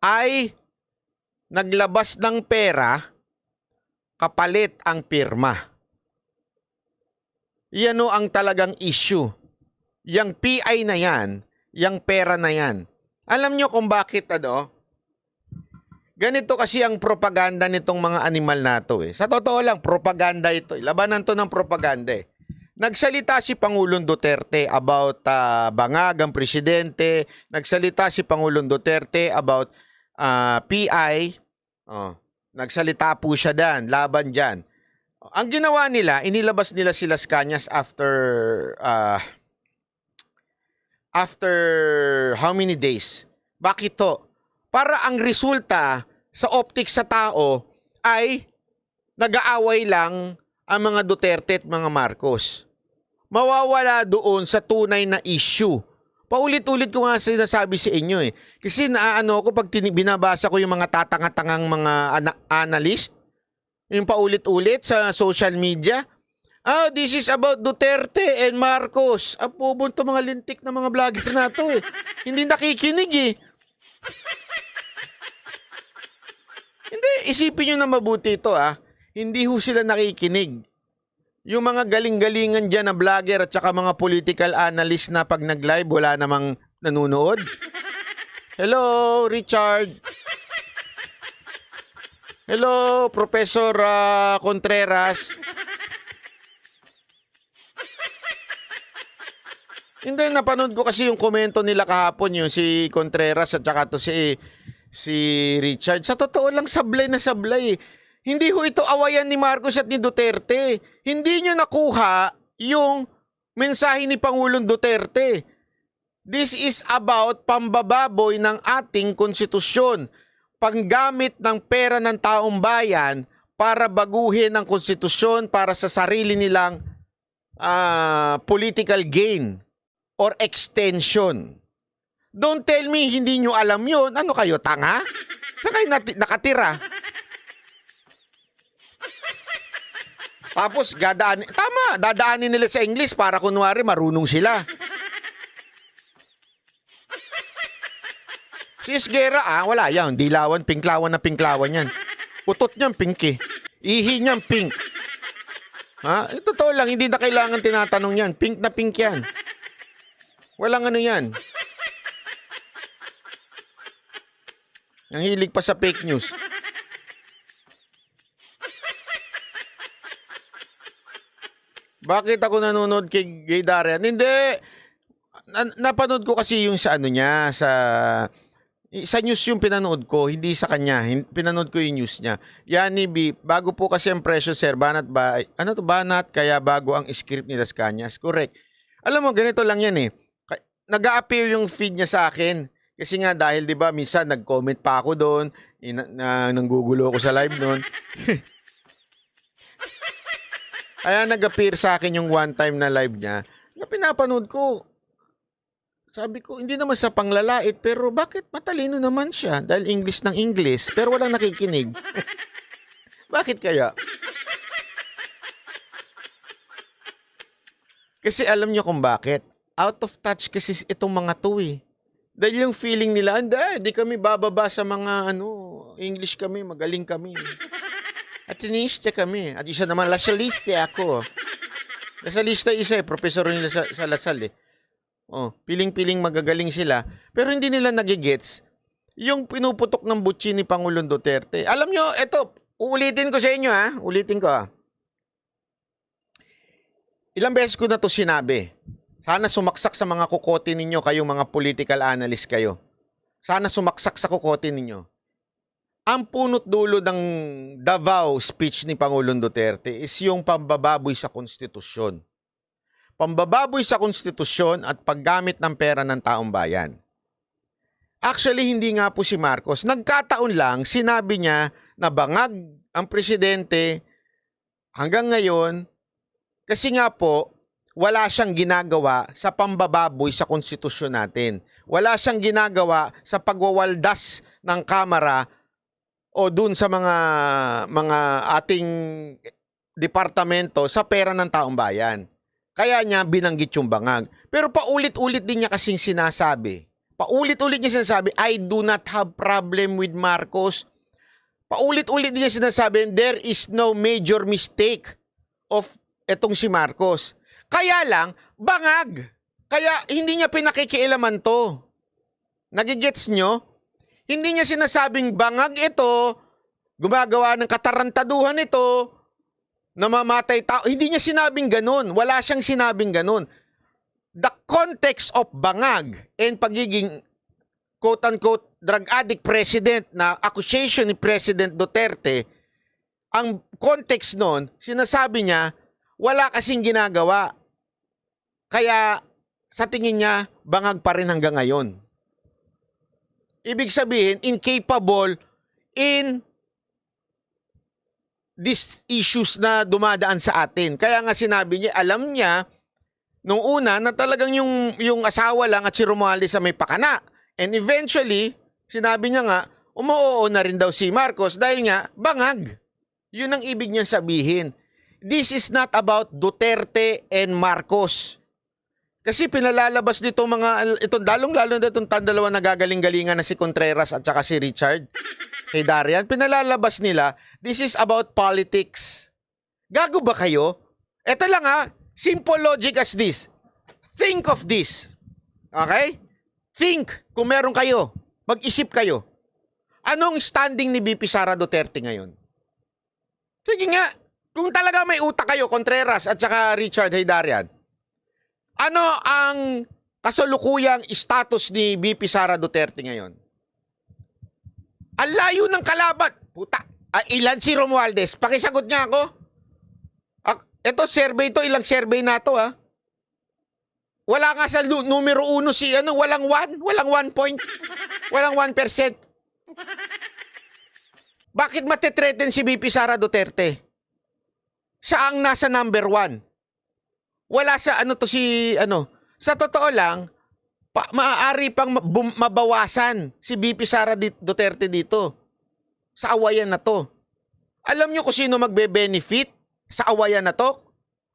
ay naglabas ng pera kapalit ang pirma. Yan o ang talagang issue. Yang PI na yan, yang pera na yan. Alam nyo kung bakit ganito kasi ang propaganda nitong mga animal na to Sa totoo lang, propaganda ito. Labanan to ng propaganda Nagsalita si Pangulong Duterte about bangag ang presidente. Nagsalita si Pangulong Duterte about PI. Nagsalita po siya laban dyan. Ang ginawa nila, inilabas nila si Las Cañas after how many days? Bakit to? Para ang resulta sa optics sa tao ay nag-aaway lang ang mga Duterte at mga Marcos. mawawala doon sa tunay na issue. Paulit-ulit ko nga sinasabi sa inyo eh. Kasi naaano ko pag binabasa ko yung mga tatanga-tangang mga analyst, yung paulit-ulit sa social media. This is about Duterte and Marcos. Pubunto mga lintik na mga vlogger na to eh. Hindi nakikinig eh. Hindi, isipin nyo na mabuti ito Hindi ho sila nakikinig. Yung mga galing-galingan dyan na vlogger at saka mga political analyst na pag nag-live, wala namang nanonood. Hello, Richard. Hello, Professor Contreras. Hindi, napanood ko kasi yung komento nila kahapon, yung si Contreras at saka to si Richard. Sa totoo lang, sablay na sablay. Hindi ho ito awayan ni Marcos at ni Duterte. Hindi nyo nakuha yung mensahe ni Pangulong Duterte. This is about pambababoy ng ating konstitusyon. Panggamit ng pera ng taong bayan para baguhin ang konstitusyon para sa sarili nilang political gain or extension. Don't tell me hindi nyo alam yun. Ano kayo, tanga? Saan kayo nakatira? Tapos, dadaanin nila sa English para kunwari marunong sila. Si Esguerra, wala yan. Dilawan, pinklawan na pinklawan yan. Putot niyan, pink eh. Ihi niyan, pink. Totoo lang, hindi na kailangan tinatanong yan. Pink na pink yan. Walang ano yan. Ang hilig pa sa fake news. Bakit ako nanonood kay Gay Darian? Hindi. Napanood ko kasi yung sa ano niya, sa news yung pinanood ko, hindi sa kanya. Pinanood ko yung news niya. Yani B, bago po kasi ang presyo, sir, banat ba? Ano to, banat? Kaya bago ang script ni Las Cañas. Correct. Alam mo, ganito lang yan eh. Nag-a-appear yung feed niya sa akin. Kasi nga dahil 'di ba minsan nag-comment pa ako doon, nanggugulo ako sa live noon. Kaya nag-appear sa akin yung one time na live niya. Na pinapanood ko. Sabi ko, hindi naman sa panglalait, pero bakit matalino naman siya? Dahil English ng English, pero walang nakikinig. Bakit kaya? Kasi alam niyo kung bakit. Out of touch kasi itong mga to eh. Dahil yung feeling nila, di kami bababa sa mga English kami, magaling kami. Atinista kami. At isa naman, Lasaliste ako. Lasaliste isa eh, professor nila sa Lasal eh. Piling-piling magagaling sila. Pero hindi nila nagigets yung pinuputok ng butsi ni Pangulong Duterte. Alam nyo, eto, uulitin ko sa inyo Ulitin ko Ilang beses ko na to sinabi. Sana sumaksak sa mga kukote ninyo kayong mga political analyst kayo. Sana sumaksak sa kukote ninyo. Ang punot dulo ng Davao speech ni Pangulong Duterte is yung pambababoy sa konstitusyon. Pambababoy sa konstitusyon at paggamit ng pera ng taong bayan. Actually, hindi nga po si Marcos. Nagkataon lang, sinabi niya na bangag ang presidente hanggang ngayon kasi nga po, wala siyang ginagawa sa pambababoy sa konstitusyon natin. Wala siyang ginagawa sa pagwawaldas ng Kamara o dun sa mga ating departamento sa pera ng taong bayan. Kaya niya binanggit yung bangag. Pero paulit-ulit din niya kasing sinasabi. Paulit-ulit niya sinasabi, I do not have problem with Marcos. Paulit-ulit din niya sinasabi, there is no major mistake of etong si Marcos. Kaya lang, bangag. Kaya hindi niya pinakikialaman to. Nagigets nyo? Hindi niya sinasabing bangag ito, gumagawa ng katarantaduhan ito, namamatay tao. Hindi niya sinabing ganun. Wala siyang sinabing ganun. The context of bangag and pagiging quote-unquote drug addict president na accusation ni President Duterte, ang context nun, sinasabi niya, wala kasing ginagawa. Kaya sa tingin niya, bangag pa rin hanggang ngayon. Ibig sabihin, incapable in these issues na dumadaan sa atin. Kaya nga sinabi niya, alam niya Nung una na talagang yung asawa lang at si Romualdez sa may pakana. And eventually, sinabi niya nga, umuoo na rin daw si Marcos dahil nga bangag. Yun ang ibig niyang sabihin. This is not about Duterte and Marcos. Kasi pinalalabas dito lalong-lalo na itong dalawa na gagaling-galingan na si Contreras at saka si Richard Darian. Pinalalabas nila, this is about politics. Gago ba kayo? Eto lang ha, simple logic as this. Think of this. Okay? Think kung meron kayo. Mag-isip kayo. Anong standing ni BP Sara Duterte ngayon? Sige nga, kung talaga may utak kayo, Contreras at saka Richard Darian, ano ang kasalukuyang status ni BP Sara Duterte ngayon? Ang layo ng kalaban. Puta, ilan si Romualdez? Pakisagot niya ako. Ito survey to, ilang survey na to ha. Wala nga sa numero 1 si walang 1 point, walang 1%. Bakit matethreaten si BP Sara Duterte? Siya ang nasa number 1. Wala sa sa totoo lang, maaari pang mabawasan si BP Sara Duterte dito sa awayan na to. Alam nyo kung sino magbe-benefit sa awayan na to?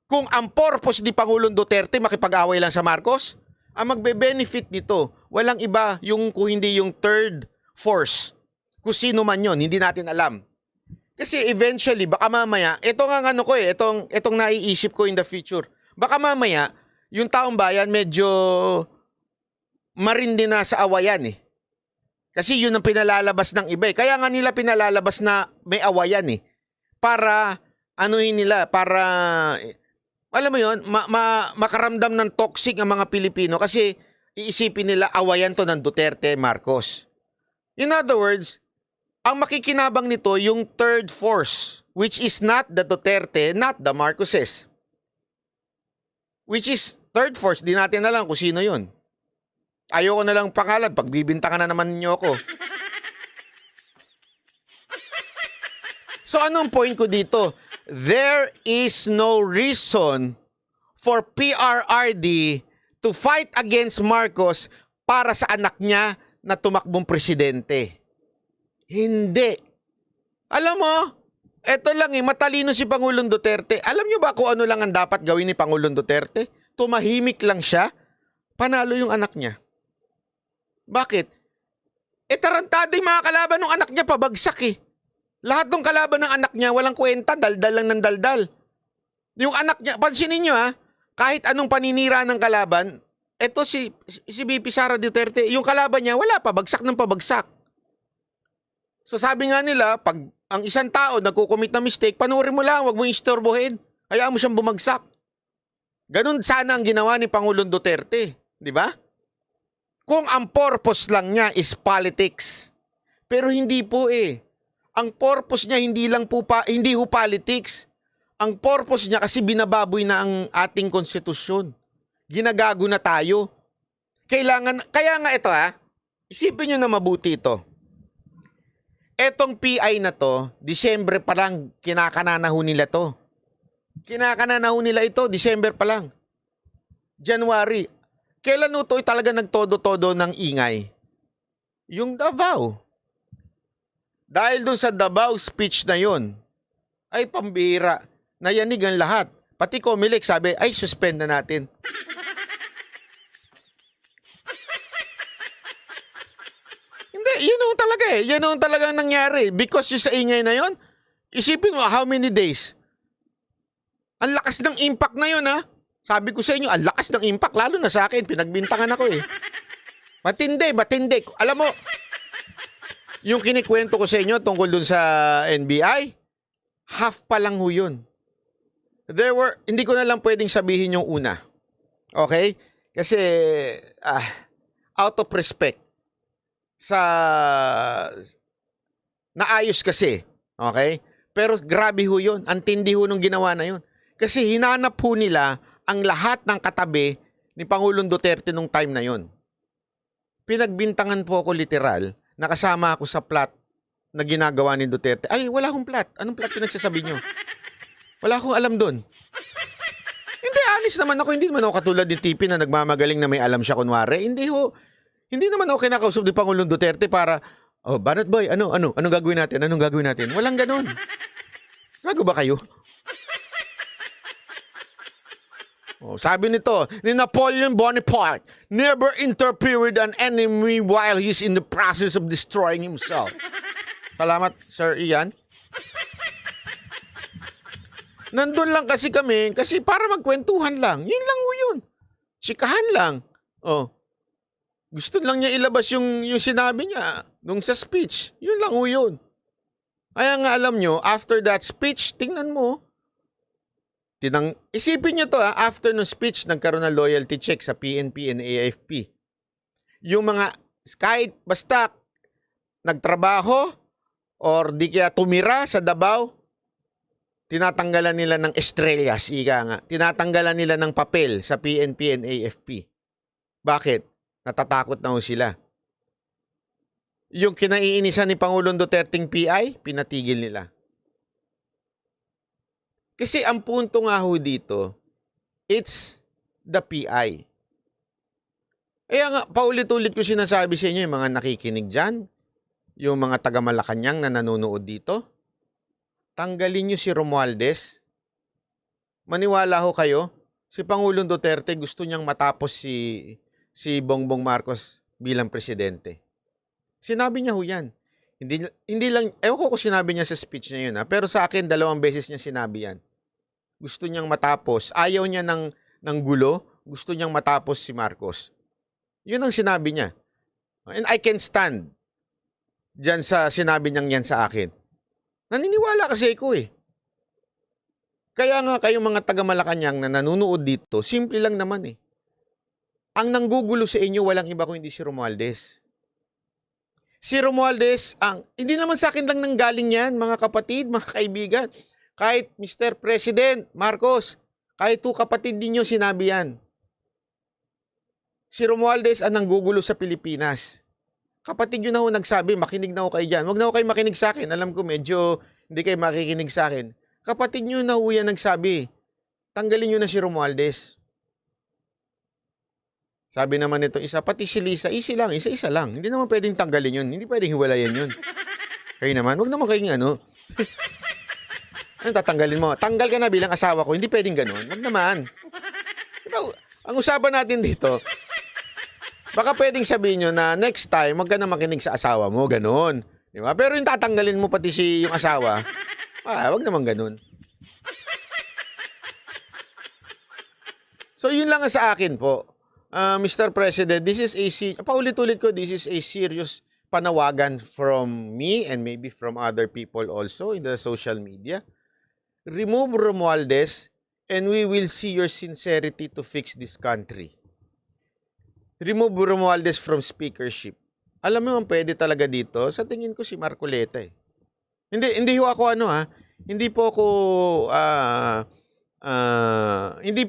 Kung ang purpose ni Pangulong Duterte makipag-away lang sa Marcos, ang magbe-benefit dito, walang iba kung hindi yung third force. Kung sino man yon, hindi natin alam. Kasi eventually, baka mamaya, itong naiisip ko in the future, baka mamaya, yung taong bayan medyo marindi na sa awayan eh. Kasi yun ang pinalalabas ng iba eh. Kaya nga nila pinalalabas na may awayan eh. Para para alam mo yun, makaramdam ng toxic ang mga Pilipino kasi iisipin nila awayan to ng Duterte, Marcos. In other words, ang makikinabang nito yung third force, which is not the Duterte, not the Marcoses. Which is third force, di natin alam kung sino yun. Ayoko na lang pangalan, pagbibintangan na naman ninyo ako. So anong point ko dito? There is no reason for PRRD to fight against Marcos para sa anak niya na tumakbong presidente. Hindi. Alam mo, eto lang matalino si Pangulong Duterte. Alam niyo ba kung ano lang ang dapat gawin ni Pangulong Duterte? Tumahimik lang siya, panalo yung anak niya. Bakit? Tarantado yung mga kalaban ng anak niya, pabagsak eh. Lahat ng kalaban ng anak niya, walang kwenta, daldal lang ng daldal. Yung anak niya, pansinin niyo ha, kahit anong paninira ng kalaban, si BP Sara Duterte, yung kalaban niya, wala, pabagsak ng pabagsak. So sabi nga nila, pag ang isang tao nagko-commit na mistake, panoorin mo lang, wag mo istorbohin. Hayaan mo siyang bumagsak. Ganun sana ang ginawa ni Pangulong Duterte, di ba? Kung ang purpose lang niya is politics. Pero hindi po eh. Ang purpose niya hindi ho politics. Ang purpose niya kasi binababoy na ang ating konstitusyon. Ginagago na tayo. Kaya nga ito isipin niyo na mabuti ito. Etong PI na to, Disyembre pa lang kinakananaho nila to. Kinakananaho nila ito, Disyembre pa lang. January. Kailan ito talaga nagtodo-todo ng ingay? Yung Davao. Dahil dun sa Davao speech na yon, ay pambira. Nayanig ang lahat. Pati Comelec sabi, ay suspend na natin. Hindi, yun talaga eh. Yun talagang nangyari. Because yung sa ingay na yon, isipin mo how many days. Ang lakas ng impact na yun ha. Sabi ko sa inyo, ang lakas ng impact. Lalo na sa akin, pinagbintangan ako eh. Matindi. Alam mo, yung kinikwento ko sa inyo tungkol dun sa NBI, half pa lang ho yun. Hindi ko na lang pwedeng sabihin yung una. Okay? Kasi, out of respect, naayos kasi. Okay? Pero grabe ho yun. Ang tindi ho nung ginawa na yun. Kasi hinanap ho nila ang lahat ng katabi ni Pangulong Duterte nung time na yun. Pinagbintangan po ako literal. Nakasama ako sa plot na ginagawa ni Duterte. Ay, wala akong plot. Anong plot pinagsasabi nyo? Wala akong alam doon. Hindi, honest naman ako, hindi naman ako katulad ni TP na nagmamagaling na may alam siya kunwari. Hindi ho. Hindi naman ako kinakausap ni Pangulong Duterte para, oh, Banat Boy, anong gagawin natin? Anong gagawin natin? Walang ganun. Gago ba kayo? Oh, sabi nito, ni Napoleon Bonaparte, never interfere with an enemy while he's in the process of destroying himself. Salamat, Sir Ian. Nandun lang kasi kami, kasi para magkwentuhan lang. Yun lang ho yun. Chikahan lang. Oh. Gusto lang niya ilabas yung sinabi niya nung sa speech. Yun lang ho yun. Kaya nga alam nyo, after that speech, tingnan mo. Isipin nyo to, after no speech, nagkaroon ng loyalty check sa PNP and AFP. Yung mga, kahit basta nagtrabaho or di kaya tumira sa Davao, tinatanggalan nila ng estrellas, ika nga. Tinatanggalan nila ng papel sa PNP and AFP. Bakit? Natatakot na ho sila. Yung kinaiinisan ni Pangulong Duterteng PI, pinatigil nila. Kasi ang punto nga ho dito, it's the PI. Kaya nga, paulit-ulit ko sinasabi sa inyo, yung mga nakikinig dyan, yung mga taga-Malacanang na nanonood dito, tanggalin nyo si Romualdez. Maniwala ho kayo, si Pangulong Duterte gusto niyang matapos si Bongbong Marcos bilang presidente. Sinabi niya ho yan. Hindi lang, ewan ko kung sinabi niya sa speech niya yun, pero sa akin, 2 beses niya sinabi yan. Gusto niyang matapos. Ayaw niya ng gulo. Gusto niyang matapos si Marcos. Yun ang sinabi niya. And I can stand dyan sa sinabi niyang yan sa akin. Naniniwala kasi ako eh. Kaya nga kayong mga taga-Malacanang na nanonood dito, simple lang naman eh. Ang nanggugulo sa inyo, walang iba kung hindi si Romualdez. Si Romualdez, hindi naman sa akin lang nanggaling yan, mga kapatid, mga kaibigan. Kahit Mr. President Marcos, kahit kapatid ninyo sinabi yan. Si Romualdez ang nanggugulo sa Pilipinas. Kapatid yun na ho nagsabi, makinig na ho kayo dyan. Huwag na ho kayo makinig sa akin. Alam ko medyo hindi kayo makikinig sa akin. Kapatid nyo na ho yan nagsabi, tanggalin nyo na si Romualdez. Sabi naman nito isa, pati si Lisa, isa-isa lang. Hindi naman pwedeng tanggalin yun. Hindi pwedeng hiwalayan yun. Kayo naman, huwag naman kayong ano. Anong tatanggalin mo? Tanggal ka na bilang asawa ko. Hindi pwedeng ganun. Huwag naman. Ang usapan natin dito, baka pwedeng sabihin nyo na next time, huwag ka na makinig sa asawa mo. Ganun. Diba? Pero yung tatanggalin mo pati yung asawa, huwag naman ganun. So, yun lang sa akin po. Mr. President, paulit-ulit ko, this is a serious panawagan from me and maybe from other people also in the social media. Remove Romualdez and we will see your sincerity to fix this country. Remove Romualdez from speakership. Alam mo ang pwede talaga dito? Sa tingin ko si Marcoleta eh. Hindi ho ako hindi po ako hindi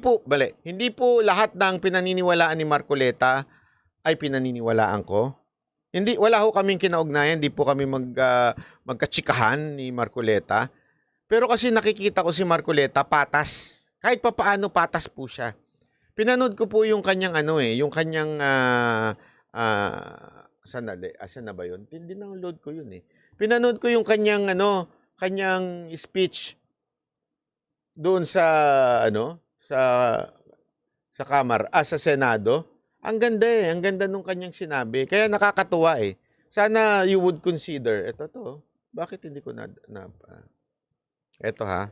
po lahat ng pinaniniwalaan ni Marcoleta ay pinaniniwalaan ko. Wala ho kaming kinaugnayan, hindi po kami magkatsikahan ni Marcoleta. Pero kasi nakikita ko si Marcoleta patas. Kahit papaano patas po siya. Pinanood ko po yung kanyang yung kanyang saan na ba yun? Dinownload ko yun eh. Pinanood ko yung kanyang kanyang speech doon sa sa Senado. Ang ganda eh, ang ganda nung kanyang sinabi. Kaya nakakatuwa eh. Sana you would consider. Ito. Bakit hindi ko ito ha.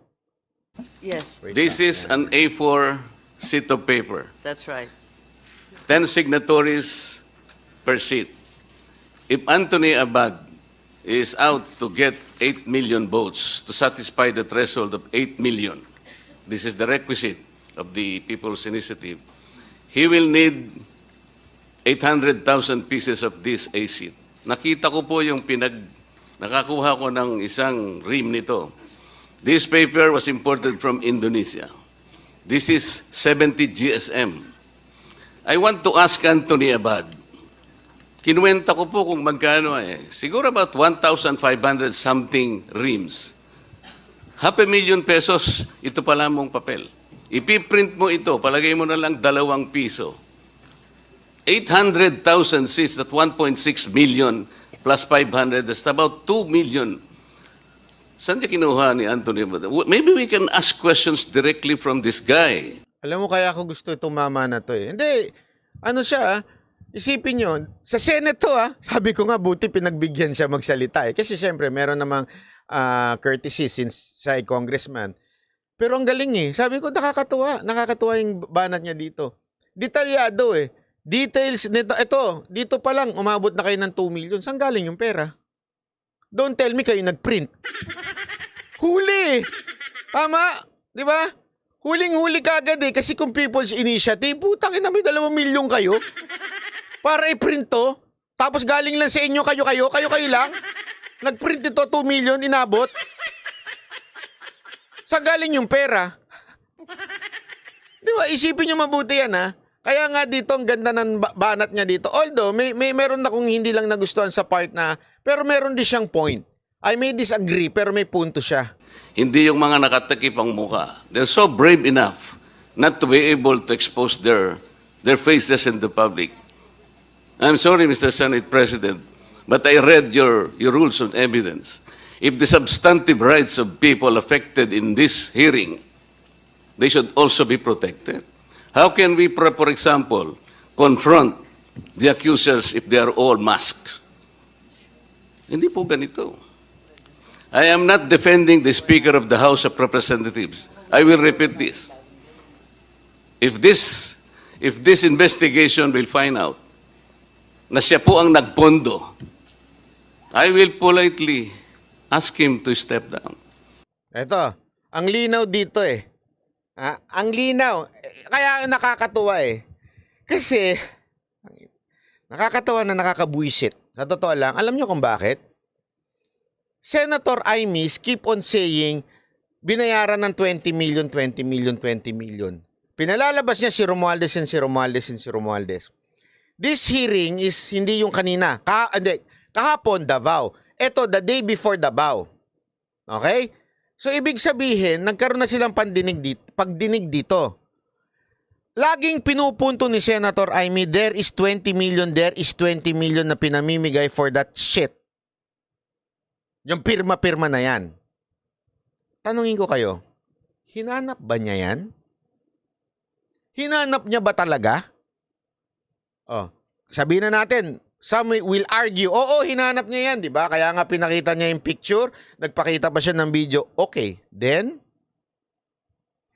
Yes, This is an A4 sheet of paper. that's right. 10 signatories per sheet. If Anthony Abad is out to get 8 million votes to satisfy the threshold of 8 million, this is the requisite of the People's Initiative, he will need 800,000 pieces of this A sheet. Nakita ko po yung nakakuha ko ng isang ream nito. This paper was imported from Indonesia. This is 70 GSM. I want to ask Anthony Abad. Kinuwenta ko po kung magkano siguro about 1,500 something reams. 500,000 pesos, ito pa lamang papel. ipiprint mo ito, palagay mo na lang 2 piso. 800,000 seats, that 1.6 million plus 500, that's about 2 million. Saan niya kinuha ni Anthony? Maybe we can ask questions directly from this guy. Alam mo, kaya ako gusto itong mama na to eh. Hindi, ano siya, isipin nyo, sa Senate to sabi ko nga, buti pinagbigyan siya magsalita eh. Kasi syempre, meron namang courtesy since siya ay congressman. Pero ang galing eh. Sabi ko, nakakatuwa yung banat niya dito. Detalyado eh. Details nito, dito pa lang, umabot na kayo ng 2 million. Saan galing yung pera? Don't tell me kayo nag-print. Huli! Tama? Di ba? Huling-huli kagad eh. Kasi kung People's Initiative, putang ina, may 2 milyon kayo. Para i-print to. Tapos galing lang sa inyo, kayo lang. Nag-print ito, 2 million, inabot. Saan galing yung pera? Di ba? Isipin nyo mabuti yan Kaya nga dito, ang ganda ng banat niya dito. Although, meron akong hindi lang nagustuhan sa part na, pero meron din siyang point. I may disagree, pero may punto siya. Hindi yung mga nakatakip ang mukha. They're so brave enough not to be able to expose their faces in the public. I'm sorry, Mr. Senate President, but I read your rules on evidence. If the substantive rights of people affected in this hearing, they should also be protected. How can we, for example, confront the accusers if they are all masked? Hindi po ganito. I am not defending the Speaker of the House of Representatives. I will repeat this. If this investigation will find out na siya po ang nagpondo, I will politely ask him to step down. Ito, ang linaw dito eh. Ang linaw. Kaya nakakatuwa eh. Kasi, nakakatawa na nakakabuisit. Sa totoo lang, alam niyo kung bakit? Senator Imis keep on saying, binayaran ng 20 million, 20 million, 20 million. Pinalalabas niya si Romualdez and si Romualdez and si Romualdez. This hearing is hindi yung kanina. Kahapon, Davao. Ito, the day before Davao. Okay? So, ibig sabihin, nagkaroon na silang pagdinig dito. Laging pinupunto ni Senator Amy, there is 20 million na pinamimigay for that shit. Yung pirma-pirma na yan. Tanungin ko kayo, hinanap ba niya yan? Hinanap niya ba talaga? Sabihin na natin, some will argue, oo, hinanap niya yan, di ba? Kaya nga pinakita niya yung picture, nagpakita pa siya ng video. Okay, then,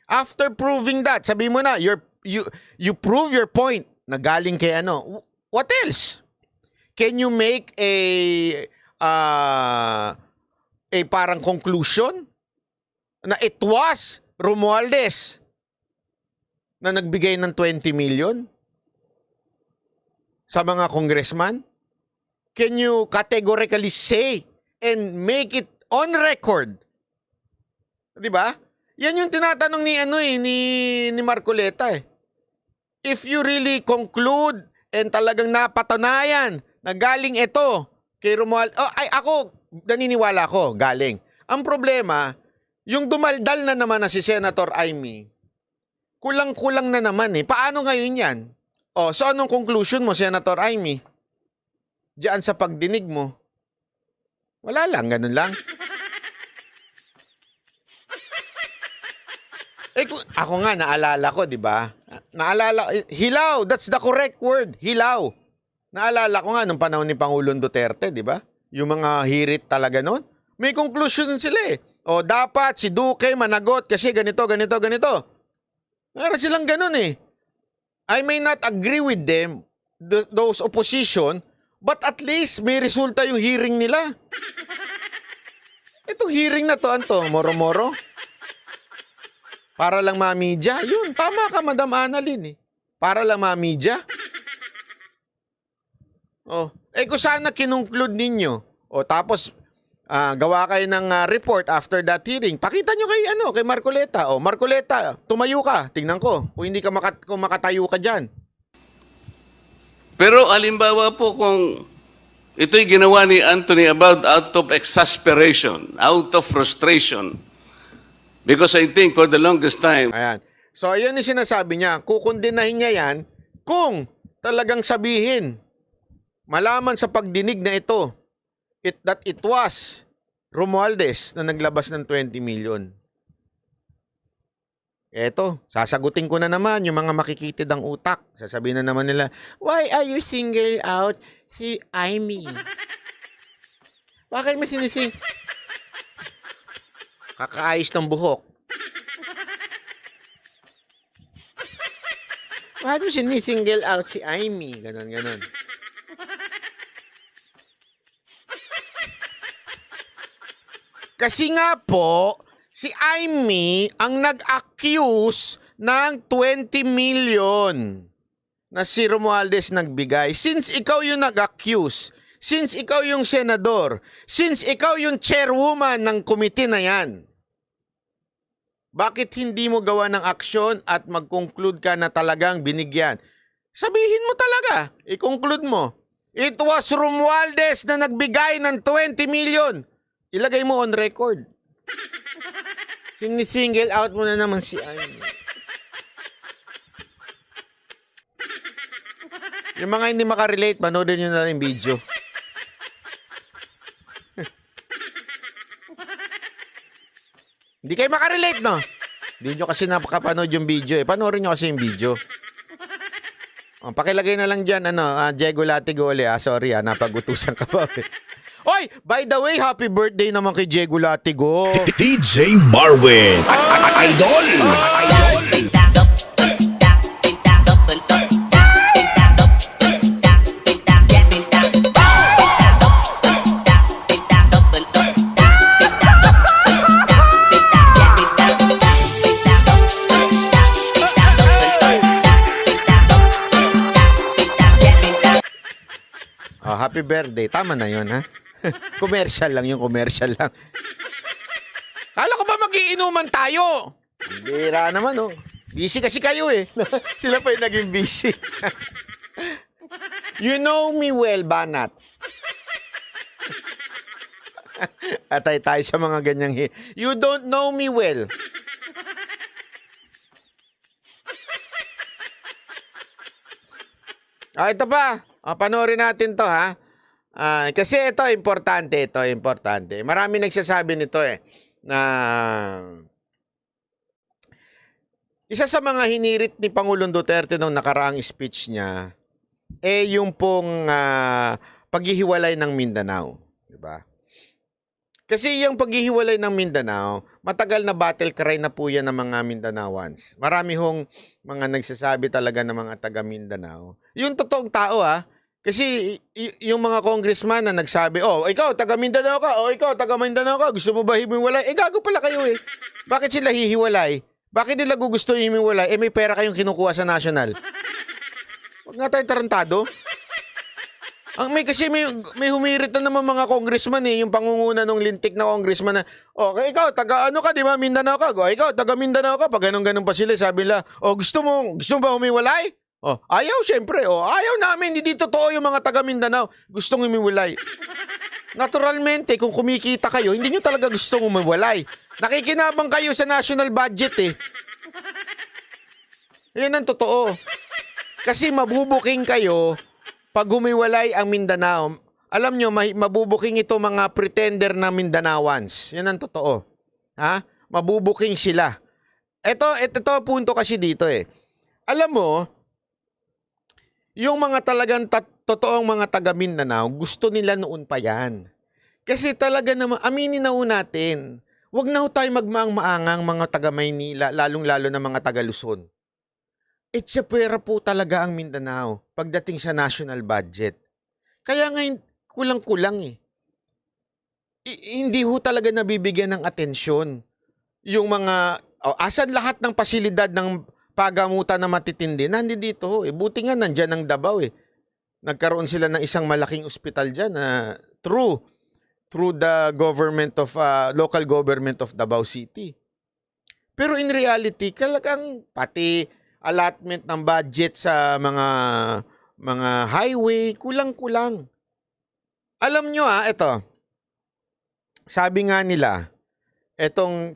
after proving that, sabihin mo na, you prove your point na galing kay ano. What else? Can you make a parang conclusion na it was Romualdez na nagbigay ng 20 million sa mga congressman? Can you categorically say and make it on record? 'Di ba? Yan yung tinatanong ni Marcoleta eh. If you really conclude and talagang napatunayan na galing ito kay Romualdez, ako naniniwala ko galing. Ang problema, yung dumaldal na naman na si Senator Amy, kulang-kulang na naman eh. Paano ngayon yan? So anong conclusion mo, Senator Amy? Diyan sa pagdinig mo? Wala lang, ganun lang. Ako nga, naalala ko, di ba? Hilaw, that's the correct word, hilaw. Naalala ko nga nung panahon ni Pangulong Duterte, di ba? Yung mga hirit talaga noon. May conclusion sila eh. Dapat si Duque managot kasi ganito. Meron silang ganun eh. I may not agree with them, those opposition, but at least may resulta yung hearing nila. Itong hearing na to, moro-moro. Para lang mamidya. Yun, tama ka, Madam Annalyn eh. Para lang mamidya. Kung sana kinunclude ninyo, tapos gawa kayo ng report after that hearing, pakita nyo kay Marcoleta. Marcoleta, tumayo ka. Tingnan ko. Kung hindi ka kung makatayo ka dyan. Pero alimbawa po kung ito'y ginawa ni Anthony Abad out of exasperation, out of frustration, because I think for the longest time, Ayan. So, ayan yung sinasabi niya. Kukundinahin niya yan kung talagang sabihin, malaman sa pagdinig na ito, that it was Romualdez na naglabas ng 20 million. Eto, sasagutin ko na naman yung mga makikitid ang utak. Sasabihin na naman nila, why are you single out si Amy? Bakit mo sinising? Kakaayos ng buhok. Bakit mo sinisingle out si Amy? Ganon, ganon. Kasi nga po, si Amy ang nag-accuse ng 20 million na si Romualdez nagbigay. Since ikaw yung nag-accuse, since ikaw yung senador, since ikaw yung chairwoman ng komite na yan, bakit hindi mo gawa ng aksyon at mag-conclude ka na talagang binigyan? Sabihin mo talaga, i-conclude mo. It was Romualdez na nagbigay ng 20 million. Ilagay mo on record. Sinisingle out mo na naman si Amy. Yung mga hindi makarelate, manoodin nyo na lang yung video. Hindi kayo makarelate, no? Hindi nyo kasi napakapanood yung video eh. Panoorin nyo kasi yung video. Pakilagay na lang dyan, Diego Latigole, sorry, napagutusan ka pa. Oy, by the way, happy birthday naman kay Diego Latigo. DJ Marwin. Idol. Happy birthday. Tama na yun, ha? Commercial lang yung commercial lang. Kala ko ba magiinuman tayo? Bira naman, oh. Busy kasi kayo, eh. Sila pa yung naging busy. You know me well, Banat. Atay tayo sa mga ganyang You don't know me well. Ito pa. Panoorin natin to, ha? Kasi ito, importante. Marami nagsasabi nito, na isa sa mga hinirit ni Pangulong Duterte nung nakaraang speech niya, yung pong paghihiwalay ng Mindanao. Diba? Kasi yung paghihiwalay ng Mindanao, matagal na battle cry na po yan ng mga Mindanaoans. Marami hong mga nagsasabi talaga ng mga taga Mindanao. Yung totoong tao, kasi yung mga congressman na nagsabi, ikaw, taga Mindanao ka, ikaw, taga Mindanao ka, gusto mo ba himiwalay? Gago pala kayo eh. Bakit sila hihiwalay? Bakit nila gusto himiwalay? May pera kayong kinukuha sa national. Huwag nga tayong tarantado. Kasi may humirit na naman mga congressman yung pangunguna ng lintik na congressman na, ikaw, taga ano ka, di ba, Mindanao ka? Ikaw, taga Mindanao ka. Pag ganun pa sila, sabi nila, gusto mo ba humiwalay? Ayaw, syempre. Ayaw namin. Hindi totoo yung mga taga Mindanao. Gustong humiwalay. Naturalmente, kung kumikita kayo, hindi nyo talaga gustong humiwalay. Nakikinabang kayo sa national budget eh. Yan ang totoo. Kasi mabubuking kayo pag humiwalay ang Mindanao. Alam nyo, mabubuking ito mga pretender na Mindanaoans. Yan ang totoo. Ha? Mabubuking sila. Ito punto kasi dito eh. Alam mo, yung mga talagang totoong mga taga Mindanao, gusto nila noon pa yan. Kasi talaga naman, aminin na natin, wag na tayo magmaang-maangang mga taga Maynila, lalong-lalo na mga taga Luzon. Pera po talaga ang Mindanao pagdating sa national budget. Kaya ngayon, kulang-kulang eh. Hindi ho talaga nabibigyan ng atensyon. Yung mga, asan lahat ng pasilidad ng pagamutan na matitindi, nandito ho eh. Buti nga nandyan ang Davao eh. Nagkaroon sila ng isang malaking ospital dyan na through the government of, local government of Davao City. Pero in reality, talagang pati allotment ng budget sa mga highway, kulang-kulang. Alam nyo ito, sabi nga nila,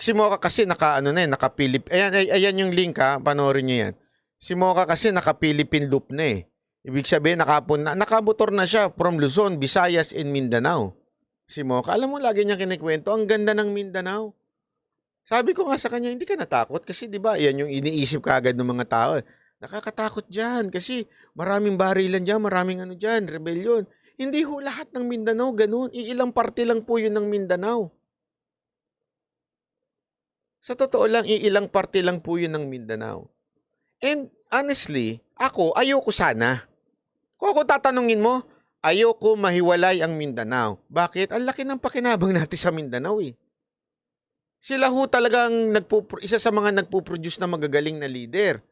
Si Mocha kasi naka-Philip. Ayan yung link ha, panoorin niyo yan. Si Mocha kasi naka-Philippine loop na eh. Ibig sabihin nakamotor na siya from Luzon, Visayas, and Mindanao. Si Mocha, alam mo lagi niya kinikwento, ang ganda ng Mindanao. Sabi ko nga sa kanya, hindi ka natakot kasi 'di ba? Yan yung iniisip kaagad ng mga tao. Nakakatakot diyan kasi maraming barilan diyan, maraming diyan, rebellion. Hindi ho lahat ng Mindanao ganoon. Iilang parte lang po 'yun ng Mindanao. Sa totoo lang, iilang parte lang po 'yun ng Mindanao. And honestly, ayoko sana. Kung ako tatanungin mo, ayoko mahiwalay ang Mindanao. Bakit? Ang laki ng pakinabang natin sa Mindanao eh. Sila ho talagang isa sa mga nagpo-produce na magagaling na leader.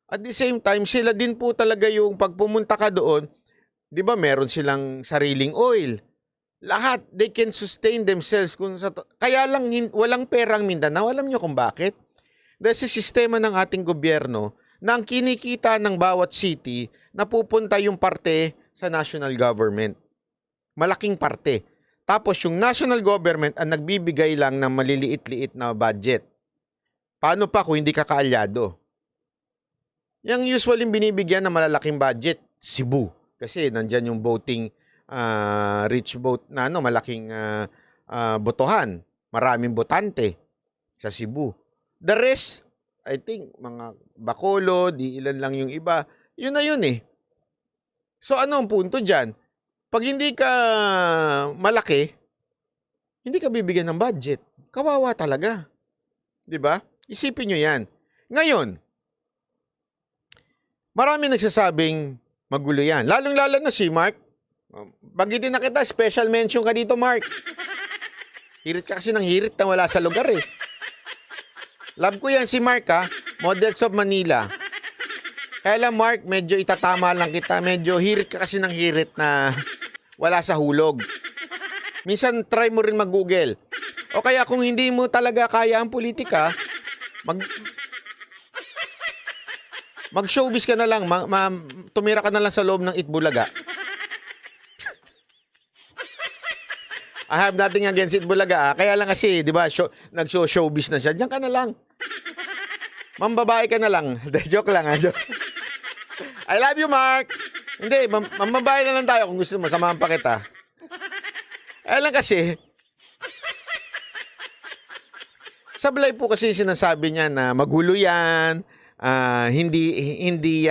At the same time, sila din po talaga yung pag pumunta ka doon, di ba meron silang sariling oil. Lahat, they can sustain themselves. Kaya lang walang perang Mindanao. Alam niyo kung bakit? Dahil sa sistema ng ating gobyerno, na ang kinikita ng bawat city, napupunta yung parte sa national government. Malaking parte. Tapos yung national government ang nagbibigay lang ng maliliit-liit na budget. Paano pa kung hindi ka kaalyado? Yung usually binibigyan ng malalaking budget, Cebu. Kasi nandyan yung voting, rich vote na malaking botohan. Maraming botante sa Cebu. The rest, I think, mga Bacolod, ilan lang yung iba. Yun na yun eh. So ano ang punto dyan? Pag hindi ka malaki, hindi ka bibigyan ng budget. Kawawa talaga. 'Di ba? Isipin nyo yan. Ngayon, marami nagsasabing magulo yan. Lalong-lalo na si Mark. Banggitin na kita, special mention ka dito, Mark. Hirit ka kasi ng hirit na wala sa lugar eh. Love ko yan si Mark ha. Models of Manila. Kaya lang Mark, medyo itatama lang kita. Medyo hirit ka kasi ng hirit na wala sa hulog. Minsan try mo rin mag-google. O kaya kung hindi mo talaga kaya ang politika, mag-showbiz ka na lang. Tumira ka na lang sa loob ng Itbulaga. I have nothing against Itbulaga. Kaya lang kasi, di ba, nag-showbiz na siya. Diyan ka na lang. Mambabae ka na lang. Joke lang ha. Joke. I love you, Mark. Hindi, mambabae na lang tayo kung gusto mo. Samahan pa kita. Kaya lang kasi, sablay po kasi sinasabi niya na magulo yan, hindi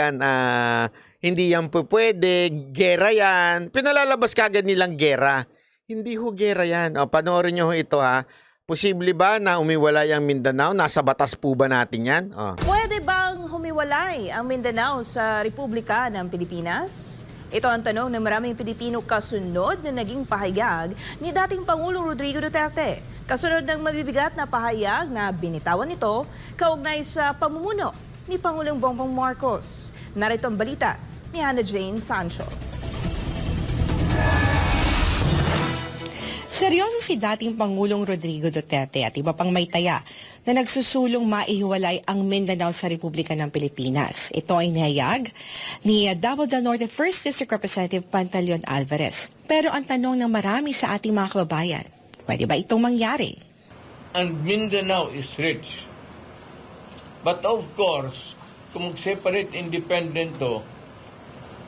yan po pwede, gera yan. Pinalalabas kagad nilang gera. Hindi ho gera yan. O, panoorin nyo ito ha. Posible ba na umiwalay ang Mindanao? Nasa batas po ba natin yan? Oh. Pwede bang humiwalay ang Mindanao sa Republika ng Pilipinas? Ito ang tanong ng maraming Pilipino kasunod na naging pahayag ni dating Pangulong Rodrigo Duterte. Kasunod ng mabibigat na pahayag na binitawan nito kaugnay sa pamumuno ni Pangulong Bongbong Marcos. Narito ang balita ni Hannah Jane Sancho. Seryoso si dating Pangulong Rodrigo Duterte at iba pang may taya na nagsusulong maihiwalay ang Mindanao sa Republika ng Pilipinas. Ito ay nihayag ni Davao del Norte 1st District Representative Pantaleon Alvarez. Pero ang tanong ng marami sa ating mga kababayan, pwede ba itong mangyari? And Mindanao is rich. But of course, kung mag-separate independent to,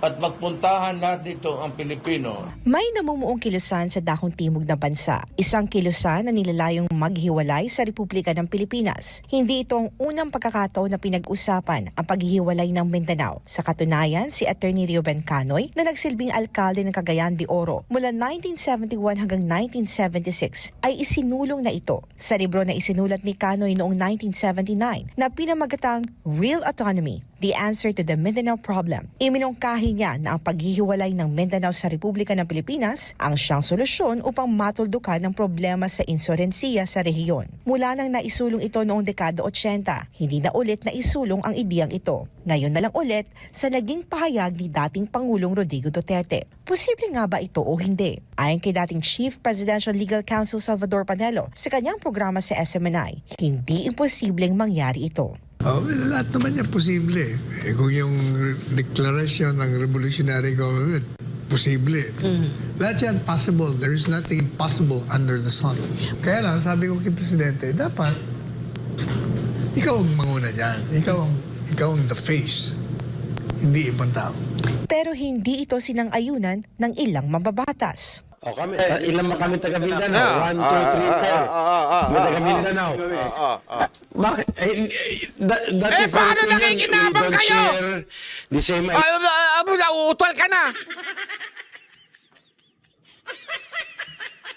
at magpuntahan natin ito ang Pilipino. May namumuong kilusan sa dakong timog ng bansa. Isang kilusan na nilalayong maghiwalay sa Republika ng Pilipinas. Hindi ito ang unang pagkakataon na pinag-usapan ang paghihiwalay ng Mindanao. Sa katunayan, si Attorney Reuben Canoy na nagsilbing alkalde ng Cagayan de Oro mula 1971 hanggang 1976 ay isinulong na ito sa libro na isinulat ni Canoy noong 1979 na pinamagatang Real Autonomy, The Answer to the Mindanao Problem. Iminungkahi niya na ang paghihiwalay ng Mindanao sa Republika ng Pilipinas ang siyang solusyon upang matuldukan ng problema sa insurensiya sa rehiyon. Mula nang naisulong ito noong dekada 80, hindi na ulit na isulong ang ideyang ito. Ngayon na lang ulit sa naging pahayag ni dating Pangulong Rodrigo Duterte. Posible nga ba ito o hindi? Ayon kay dating Chief Presidential Legal Counsel Salvador Panelo sa kanyang programa sa SMNI, hindi imposibleng mangyari ito. Lahat naman yan posible. Kung yung deklarasyon ng revolutionary government posible. Lahat yan possible. There is nothing impossible under the sun. Kaya lang, sabi ko kay Presidente, dapat ikaw ang manguna dyan. Ikaw ang the face. Hindi ibang tao. Pero hindi ito sinang-ayunan ng ilang mababatas. O kami, ilan ba kami taga Mindanao? 1, 2, 3, 4. May taga Mindanao. Bakit? That is paano nakikinabang kayo? The same... Utol ka na!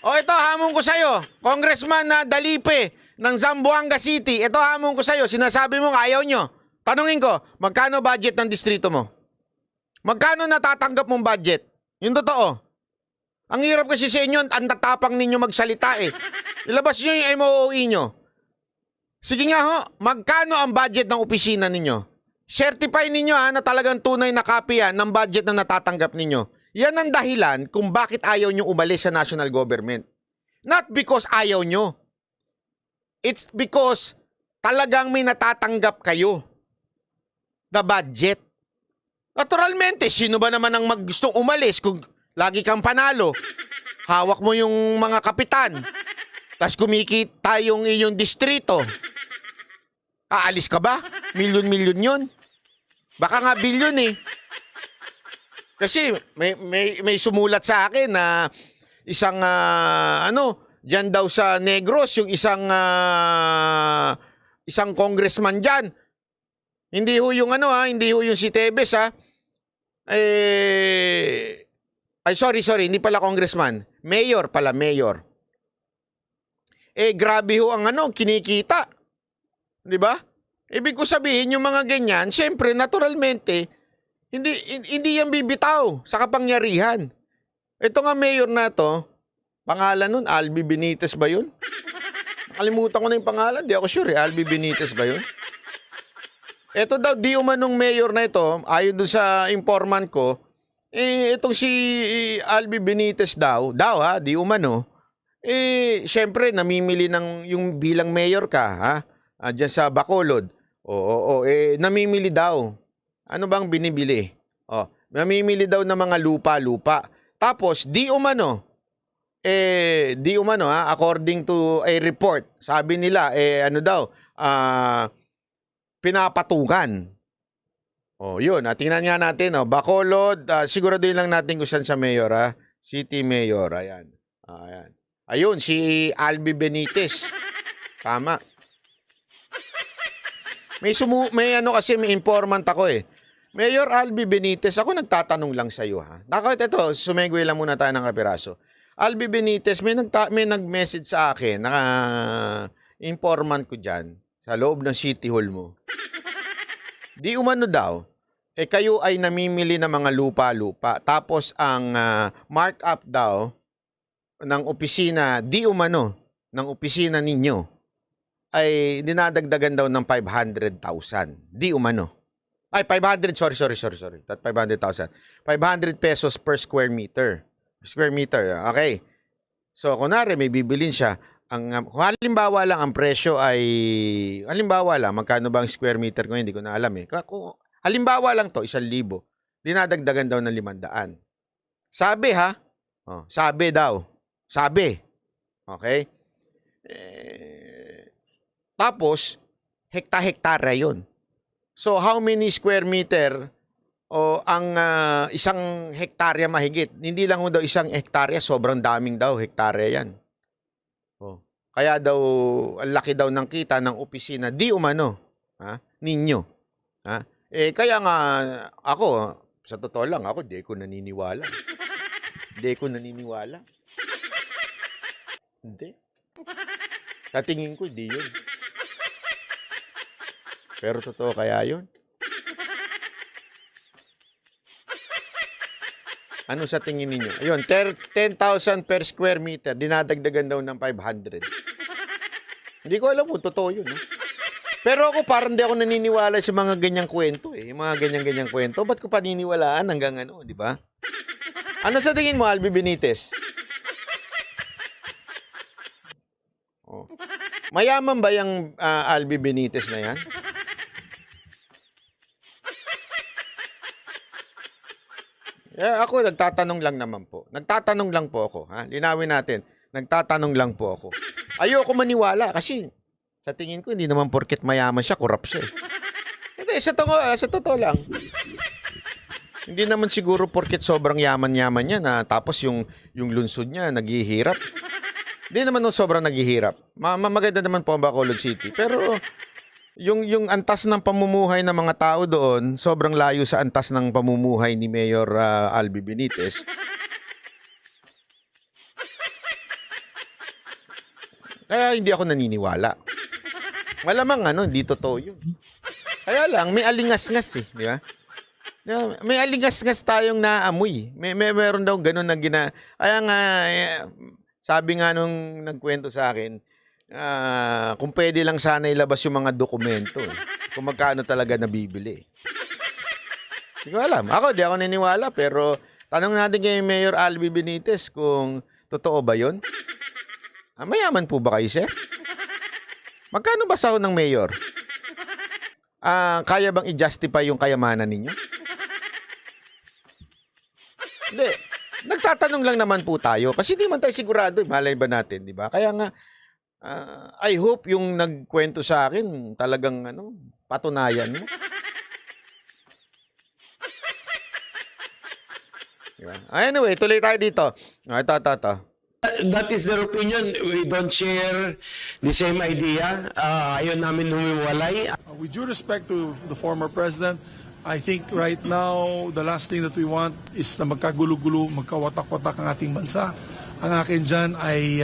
O ito, hamon ko sa'yo. Congressman na Dalipe ng Zamboanga City. Ito, hamon ko sa'yo. Sinasabi mo ayaw nyo. Tanungin ko, magkano budget ng distrito mo? Magkano natatanggap mong budget? Yung totoo. Ang hirap kasi sa inyo, ang tatapang ninyo magsalita eh. Ilabas nyo yung MOOE nyo. Sige nga ho, magkano ang budget ng opisina ninyo? Certify ninyo na talagang tunay na copy yan ng budget na natatanggap ninyo. Yan ang dahilan kung bakit ayaw nyo umalis sa national government. Not because ayaw nyo. It's because talagang may natatanggap kayo. The budget. Naturalmente, sino ba naman ang gustong umalis kung lagi kang panalo? Hawak mo yung mga kapitan. Tapos kumikita yung iyong distrito. Aalis ka ba? Milyon-milyon yun. Baka nga bilyon eh. Kasi may sumulat sa akin na isang diyan daw sa Negros, yung isang congressman diyan. Hindi ho yung hindi ho yung si Tebes Ay, sorry, hindi pala congressman. Mayor pala, mayor. Grabe ho ang kinikita. Di ba? Ibig ko sabihin, yung mga ganyan, syempre, naturalmente, hindi yan bibitaw sa kapangyarihan. Ito nga mayor na to, pangalan nun, Albi Benitez ba yun? Nakalimutan ko na yung pangalan, di ako sure, Albi Benitez ba yun? Ito daw, di umanong mayor na ito, ayon doon sa informant ko, itong si Albi Benitez di umano, syempre, namimili ng yung bilang mayor ka, dyan sa Bacolod. Namimili daw. Ano bang binibili? Namimili daw ng mga lupa-lupa. Tapos, di umano, according to a report, sabi nila, pinapatungan. Yun. Tingnan nga natin. Bacolod, siguraduhin lang natin kung saan sa mayor, City Mayor. Ayan. Ayun, si Albi Benitez. Tama. May informant ako eh. Mayor Albi Benitez, ako nagtatanong lang sa iyo Ito, sumegway lang muna tayo ng kapiraso. Albi Benitez, may nag-message sa akin, informant ko diyan sa loob ng City Hall mo. Di umano daw, kayo ay namimili ng mga lupa-lupa. Tapos ang markup daw ng opisina, di umano, ng opisina ninyo, ay dinadagdagan daw ng 500,000. Di umano. Ay, 500, sorry. That 500,000. 500 pesos per square meter. Okay. So, kunwari, may bibilin siya. Kung halimbawa lang, ang presyo ay, magkano ba ang square meter ko? Hindi ko na alam eh. Halimbawa lang to, 1,000. Dinadagdagan daw ng 500. Sabi sabi daw. Sabi. Okay? Tapos, hekta-hektara yun. So, how many square meter ang isang hektarya mahigit? Hindi lang daw isang hektarya, sobrang daming daw hektarya yan. Kaya daw, ang laki daw ng kita ng opisina, di umano, ninyo. Kaya nga, ako, sa totoo lang, ako, di ko naniniwala. Hindi. Sa tingin ko, di yun. Pero totoo kaya yun? Ano sa tingin ninyo? Ayun, 10,000 per square meter, dinadagdagan daw ng 500. Hindi ko alam kung totoo yun. Pero ako parang di ako naniniwala sa mga ganyang kwento eh. Mga ganyang kwento. Ba't ko paniniwalaan hanggang di ba? Ano sa tingin mo, Albi Benitez? Mayaman ba yung Albi Benitez na yan? Ako, nagtatanong lang naman po. Nagtatanong lang po ako. Ha? Linawin natin. Nagtatanong lang po ako. Ayoko maniwala kasi sa tingin ko, hindi naman porket mayaman siya, corrupt siya. Hindi, sa totoo lang. Hindi naman siguro porket sobrang yaman-yaman niya na tapos yung lunsod niya naghihirap. Hindi naman nung sobrang naghihirap. Maganda naman po ang Bacolod City. Pero yung antas ng pamumuhay ng mga tao doon, sobrang layo sa antas ng pamumuhay ni Mayor Albi Benitez. Kaya hindi ako naniniwala. Malamang hindi totoo yun. Kaya lang, may alingas-ngas eh, di ba? May alingas-ngas tayong naamoy. Meron daw ganun na Kaya nga, sabi nga nung nagkwento sa akin, kung pwede lang sana ilabas yung mga dokumento. Kung magkano talaga nabibili. Hindi ko alam. Ako, di ako naniniwala. Pero tanong natin kay Mayor Albi Benitez kung totoo ba yun? Mayaman po ba kayo, sir? Magkano ba sahod ng mayor? Kaya bang i-justify yung kayamanan ninyo? Hindi. Nagtatanong lang naman po tayo. Kasi di man tayo sigurado. Malay ba natin, di ba? Kaya nga, I hope yung nagkwento sa akin talagang patunayan mo. Diba? Anyway, tuloy tayo dito. Ito. That is their opinion. We don't share the same idea. Ayaw namin humiwalay. With due respect to the former president, I think right now, the last thing that we want is na magkagulo-gulo, magkawatak-watak ang ating bansa. Ang akin dyan ay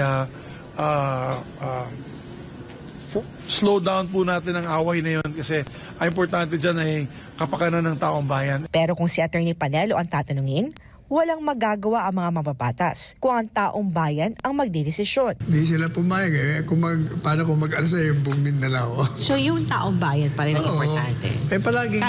slow down po natin ang away na yun kasi ang importante dyan ay kapakanan ng taong bayan. Pero kung si Attorney Panelo ang tatanungin, walang magagawa ang mga mababatas kung ang taong bayan ang magdidesisyon. Hindi sila pumayag paano kung mag-alsa yung buong Mindanao? So yung taong bayan pa rin ang importante. Palaging,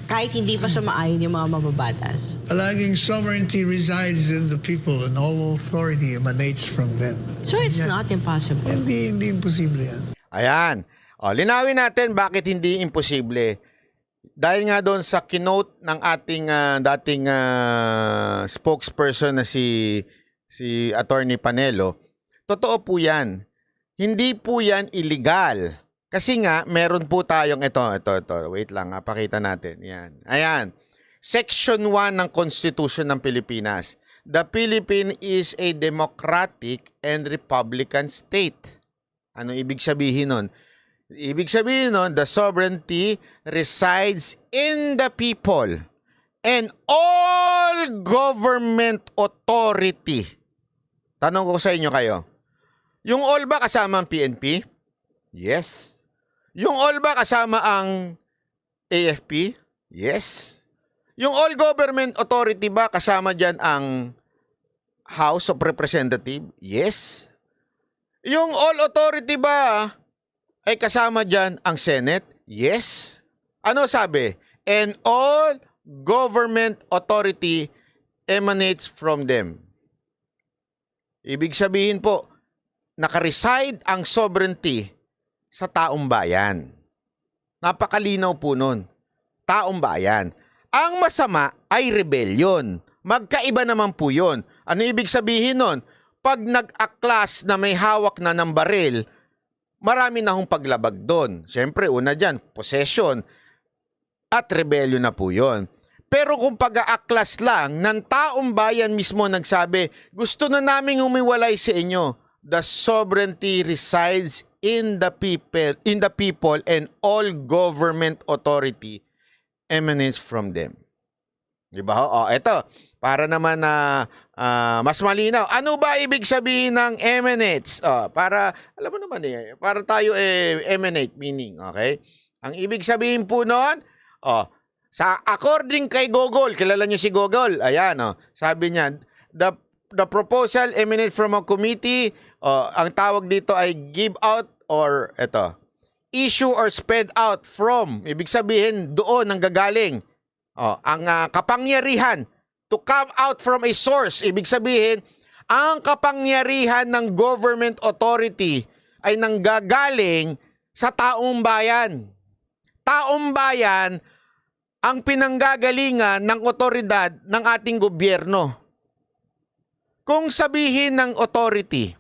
kahit hindi pa sumaayon yung mga mababatas. Palaging sovereignty resides in the people and all authority emanates from them. So it's not impossible. Hindi imposible yan. Ayan. Linawin natin bakit hindi imposible. Dahil nga doon sa keynote ng ating dating spokesperson na si Attorney Panelo, totoo po yan. Hindi po yan illegal. Kasi nga, meron po tayong ito. Wait lang, pakita natin. Yan. Ayan. Section 1 ng Constitution ng Pilipinas. The Philippines is a democratic and republican state. Ano ibig sabihin nun? Ibig sabihin nun, the sovereignty resides in the people and all government authority. Tanong ko sa inyo kayo, yung all ba kasama ang PNP? Yes. Yung all ba kasama ang AFP? Yes. Yung all government authority ba kasama dyan ang House of Representatives? Yes. Yung all authority ba ay kasama dyan ang Senate? Yes. Ano sabi? And all government authority emanates from them. Ibig sabihin po, nakareside ang sovereignty sa taong bayan. Napakalinaw po nun. Taong bayan. Ang masama ay rebellion. Magkaiba naman po yun. Ano ibig sabihin nun? Pag nag-aklas na may hawak na ng baril, marami na hong paglabag doon. Siyempre, una dyan, possession at rebellion na po yun. Pero kung pag-aaklas lang, ng taong bayan mismo nagsabi, gusto na naming humiwalay sa inyo, the sovereignty resides in the people and all government authority emanates from them. Diba? Eto, para naman na mas malinaw. Ano ba ibig sabihin ng emanates? Para, alam mo naman para tayo emanate meaning, okay? Ang ibig sabihin po noon, according kay Google, kilala niyo si Google, ayan, sabi niya, the proposal emanate from a committee, ang tawag dito ay give out or, issue or spread out from, ibig sabihin, doon ang gagaling. Ang kapangyarihan to come out from a source. Ibig sabihin, ang kapangyarihan ng government authority ay nanggagaling sa taong bayan. Taong bayan ang pinanggagalingan ng otoridad ng ating gobyerno. Kung sabihin ng authority,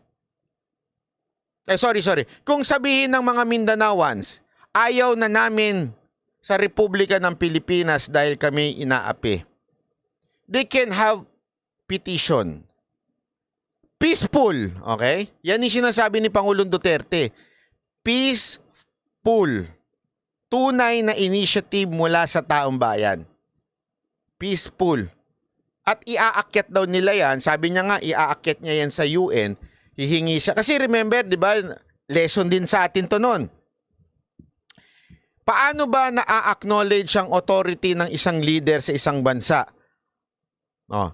kung sabihin ng mga Mindanaoans, ayaw na namin sa Republika ng Pilipinas dahil kami inaapi, they can have petition. Peaceful, okay? Yan yung sinasabi ni Pangulong Duterte. Peaceful. Tunay na initiative mula sa taong bayan. Peaceful. At iaakyat daw nila yan. Sabi niya nga, iaakyat niya yan sa UN. Hihingi siya. Kasi remember, di ba, lesson din sa atin to noon. Paano ba na-acknowledge ang authority ng isang leader sa isang bansa? Oh.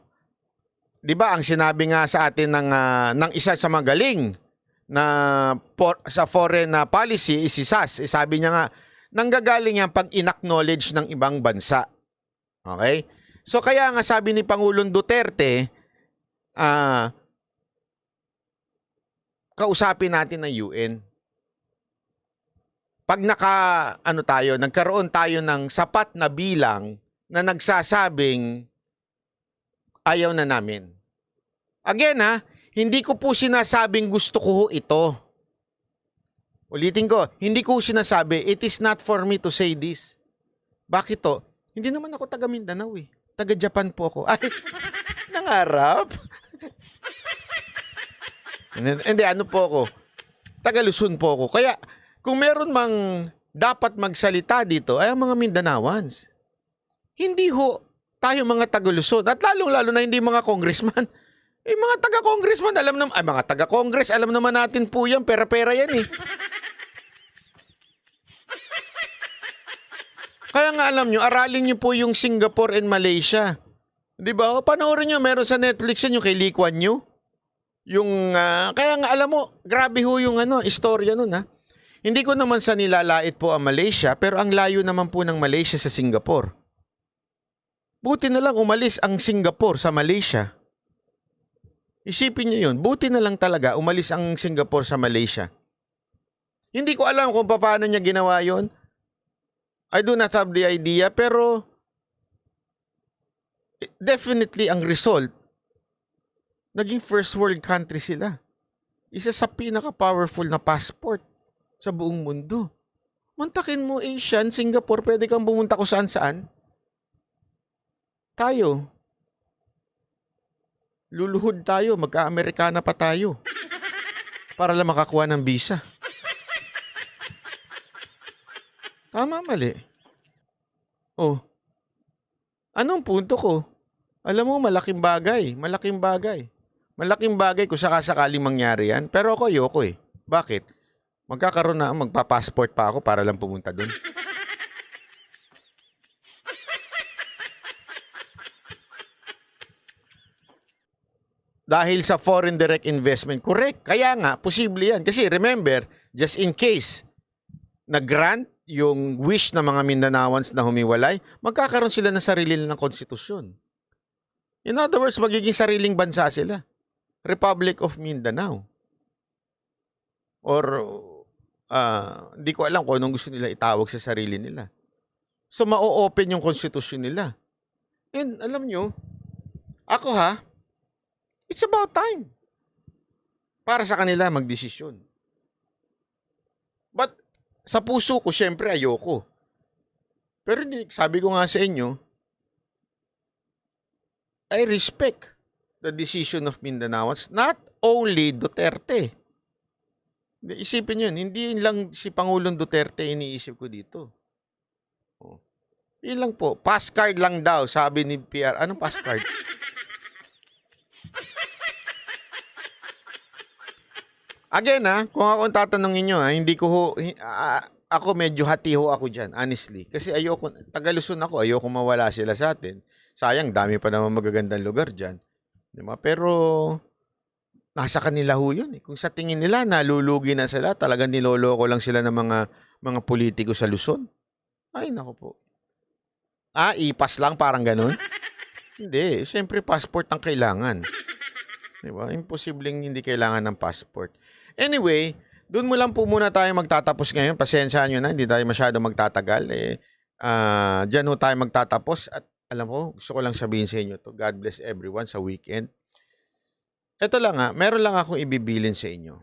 'Di ba ang sinabi nga sa atin ng isa sa magaling na sa foreign policy is si SAS. Sabi niya nga nanggagaling yan pag inacknowledge ng ibang bansa. Okay? So kaya nga sabi ni Pangulong Duterte, kausapin natin ng UN. Pag nagkaroon tayo ng sapat na bilang na nagsasabing ayaw na namin. Again hindi ko po sinasabing gusto ko ito. Ulitin ko, hindi ko sinasabi, it is not for me to say this. Bakit to? Hindi naman ako taga Mindanao eh. Taga Japan po ako. Ay, nangarap. Hindi, ano po ako? Taga Luzon po ako. Kaya, kung meron mang dapat magsalita dito, ay ang mga Mindanaoans. Hindi ho tayo mga taga Luzon. At lalong-lalo na hindi mga congressman. Mga taga-congressman, mga taga-congress, alam naman natin po yan, pera-pera yan eh. Kaya nga alam nyo, aralin nyo po yung Singapore and Malaysia. Di ba? O, panoorin nyo, meron sa Netflix yan yung kay Lee Kuan Yew. Yung, kaya nga alam mo, grabe ho yung istorya nun Hindi ko naman sa nilalait po ang Malaysia, pero ang layo naman po ng Malaysia sa Singapore. Buti na lang umalis ang Singapore sa Malaysia. Isipin niyo yun, buti na lang talaga umalis ang Singapore sa Malaysia. Hindi ko alam kung paano niya ginawa yon. I do not have the idea, pero definitely ang result, naging first world country sila. Isa sa pinaka-powerful na passport sa buong mundo. Mantakin mo Asian, Singapore, pwede kang pumunta kung saan-saan. Tayo, luluhod tayo, magka-Amerikana pa tayo para lang makakuha ng visa. Tama, mali. Oh, anong punto ko? Alam mo, malaking bagay. Malaking bagay. Malaking bagay kung sakasakaling mangyari yan. Pero ako, ayoko eh. Bakit? Magkakaroon na, magpa-passport pa ako para lang pumunta dun. Dahil sa foreign direct investment. Correct. Kaya nga, posible yan. Kasi remember, just in case na-grant yung wish ng mga Mindanaoans na humiwalay, magkakaroon sila ng sarili ng konstitusyon. In other words, magiging sariling bansa sila. Republic of Mindanao. Or, di ko alam kung anong gusto nila itawag sa sarili nila. So, ma-open yung konstitusyon nila. And alam nyo, ako it's about time para sa kanila magdesisyon. But sa puso ko, syempre ayoko. Pero sabi ko nga sa inyo, I respect the decision of Mindanaoans, not only Duterte. Isipin nyo, hindi lang si Pangulong Duterte iniisip ko dito. Yun lang po, pass card lang daw, sabi ni PR. Anong pass card? Again kung ako tatanungin nyo hindi ko ako medyo hati ako dyan, honestly. Kasi ayoko, taga Luzon ako, ayoko mawala sila sa atin. Sayang, dami pa naman magagandang lugar dyan. Diba? Pero, nasa kanila ho yun. Kung sa tingin nila, nalulugi na sila, talagang niloloko lang sila ng mga politiko sa Luzon. Ay, nako po. Ipas lang, parang ganun? Hindi, siyempre passport ang kailangan. Diba? Imposibleng hindi kailangan ng passport. Anyway, doon mo lang po muna tayo magtatapos ngayon. Pasensyahan nyo na, hindi tayo masyado magtatagal. Diyan ho tayo magtatapos. At alam ko, gusto ko lang sabihin sa inyo to. God bless everyone sa weekend. Ito lang meron lang akong ibibilin sa inyo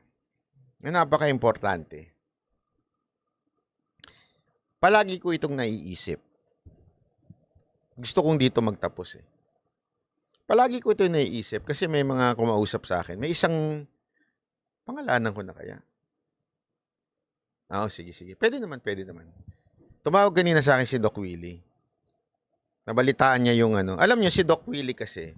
na napaka-importante. Palagi ko itong naiisip. Gusto kong dito magtapos eh. Palagi ko ito naiisip kasi may mga kumausap sa akin. May isang pangalanan ko na kaya. Sige. Pwede naman. Tumawag kanina sa akin si Doc Willie. Nabalitaan niya yung Alam niyo si Doc Willie kasi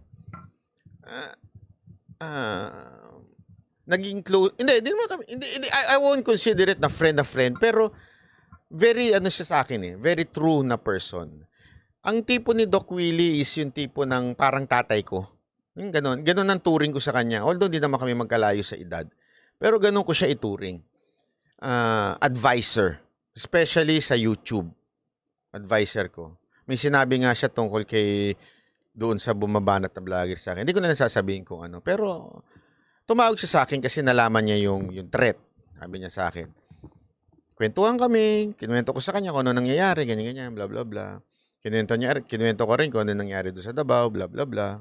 naging close. Hindi naman kami. I won't consider it na friend, pero very siya sa akin eh. Very true na person. Ang tipo ni Doc Willie is yung tipo ng parang tatay ko. Yung ganon ang turing ko sa kanya. Although hindi naman kami magkalayo sa edad. Pero ganon ko siya ituring. Advisor. Especially sa YouTube. Advisor ko. May sinabi nga siya tungkol kay doon sa bumabanat na vlogger sa akin. Hindi ko na nasasabihin kung ano. Pero tumawag siya sa akin kasi nalaman niya yung threat. Sabi niya sa akin. Kwentuhan kami. Kinuwento ko sa kanya kung ano nangyayari. Ganyan, bla bla bla. Kinuwento ko rin kung ano nangyari doon sa Davao, bla bla bla.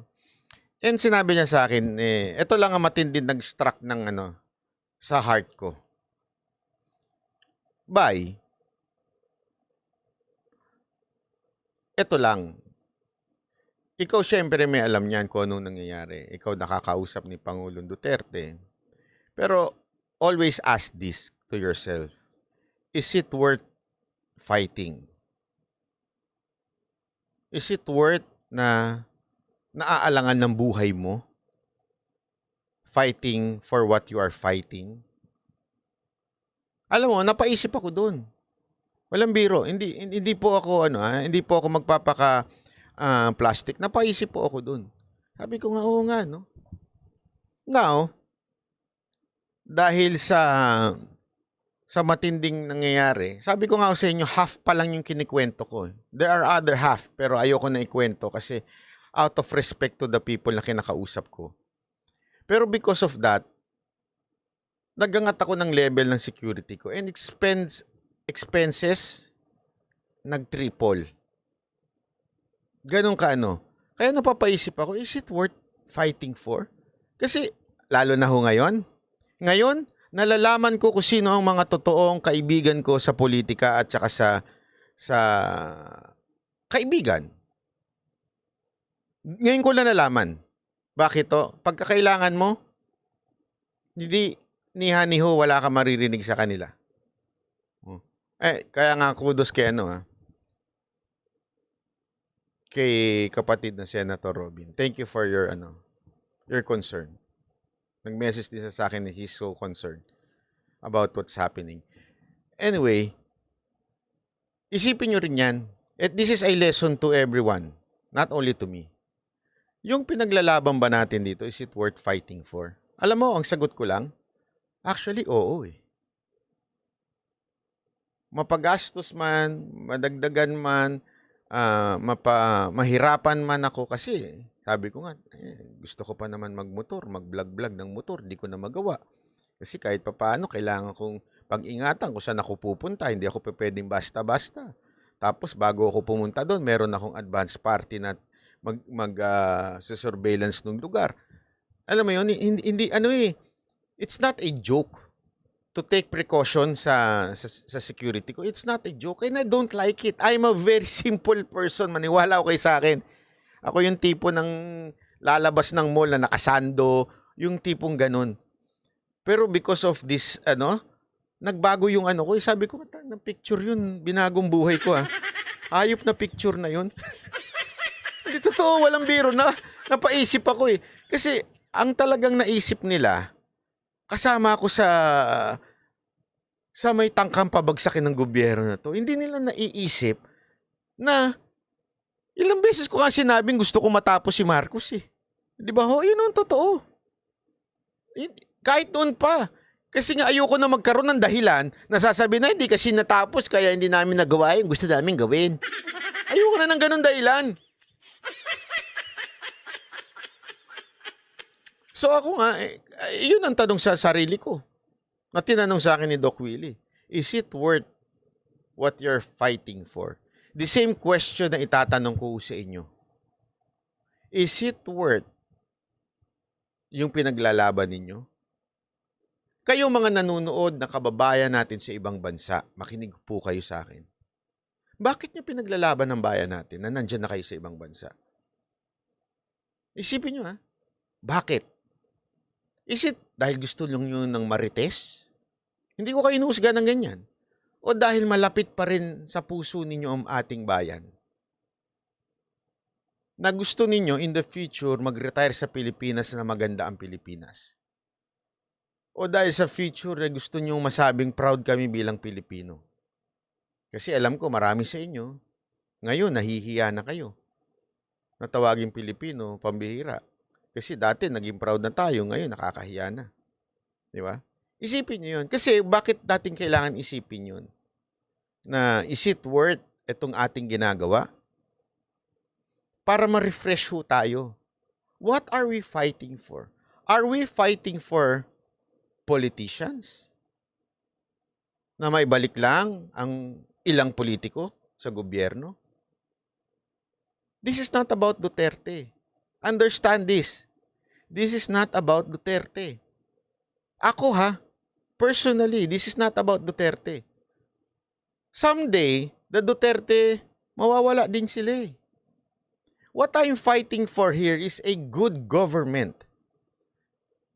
And sinabi niya sa akin, ito lang ang matindi nag-struck ng sa heart ko. Bye. Ito lang. Ikaw syempre may alam niyan kung anong nangyayari. Ikaw nakakausap ni Pangulong Duterte. Pero always ask this to yourself. Is it worth fighting? Is it worth na naaalangan ng buhay mo? Fighting for what you are fighting? Alam mo, napaisip ako doon. Walang biro. Hindi po ako hindi po ako magpapaka plastic. Napaisip po ako doon. Sabi ko nga, oo nga, no? Now, dahil sa matinding nangyayari, sabi ko nga sa inyo, half pa lang yung kinikwento ko. There are other half, pero ayoko na ikwento kasi out of respect to the people na kinakausap ko. Pero because of that, nagangat ako ng level ng security ko and expenses nag-triple. Ganun ka Kaya napapaisip ako, is it worth fighting for? Kasi, lalo na ho ngayon, nalalaman ko kung sino ang mga totoong kaibigan ko sa politika at saka sa kaibigan. Ngayon ko lang nalaman. Bakit to? Pagkakailangan mo, hindi niha-niho, wala ka maririnig sa kanila. Kaya nga kudos kay kay kapatid na Senator Robin. Thank you for your concern. Nag-message din sa akin na he's so concerned about what's happening. Anyway, isipin nyo rin yan. This is a lesson to everyone, not only to me. Yung pinaglalaban ba natin dito, is it worth fighting for? Alam mo, ang sagot ko lang, actually, oo eh. Mapagastos man, madagdagan man, mahirapan man ako kasi sabi ko nga, gusto ko pa naman magmotor, mag-vlog-vlog ng motor, di ko na magawa. Kasi kahit papaano, kailangan kong pag-ingatan kung saan ako pupunta, hindi ako pwedeng basta-basta. Tapos bago ako pumunta doon, meron akong advance party na surveillance ng lugar. Alam mo yun, hindi it's not a joke to take precaution sa security ko. It's not a joke and I don't like it. I'm a very simple person. Maniwala ko kayo sa akin. Ako yung tipo ng lalabas ng mall na nakasando, yung tipong ganun. Pero because of this, nagbago yung ko. Sabi ko, na picture yun, binagong buhay ko Hayop na picture na yun. Hindi totoo, walang biro na. Napaisip ako eh. Kasi ang talagang naisip nila, kasama ako sa may tangkang pabagsakin ng gobyerno na to. Hindi nila naiisip na ilang beses ko nga sinabing gusto ko matapos si Marcos eh. Di ba ho? Yun ang totoo. Kahit noon pa. Kasi nga ayoko na magkaroon ng dahilan na sasabihin na hindi kasi natapos kaya hindi namin nagawa yung gusto namin gawin. Ayoko na ng ganun dahilan. So ako nga, yun ang tanong sa sarili ko. Na tinanong sa akin ni Doc Willie, is it worth what you're fighting for? the same question na itatanong ko sa inyo. Is it worth yung pinaglalaban ninyo? Kayong mga nanonood na kababayan natin sa ibang bansa, makinig po kayo sa akin. Bakit nyo pinaglalaban ng bayan natin na nandyan na kayo sa ibang bansa? Isipin nyo ha, bakit? Is it dahil gusto nyo ng marites? Hindi ko kayo inuusga ng ganyan. O dahil malapit pa rin sa puso ninyo ang ating bayan? Na gusto ninyo in the future mag-retire sa Pilipinas na maganda ang Pilipinas? O dahil sa future na gusto nyo masabing proud kami bilang Pilipino? Kasi alam ko marami sa inyo, ngayon nahihiya na kayo. Natawaging Pilipino, pambihira. Kasi dati naging proud na tayo, ngayon nakakahiya na. Di ba? Isipin nyo yun. Kasi bakit dating kailangan isipin yun? Na is it worth itong ating ginagawa? Para ma-refresh ho tayo. What are we fighting for? Are we fighting for politicians? Na may balik lang ang ilang politiko sa gobyerno? This is not about Duterte. Understand this. This is not about Duterte. Ako personally, this is not about Duterte. Someday, the Duterte, mawawala din sila eh. What I'm fighting for here is a good government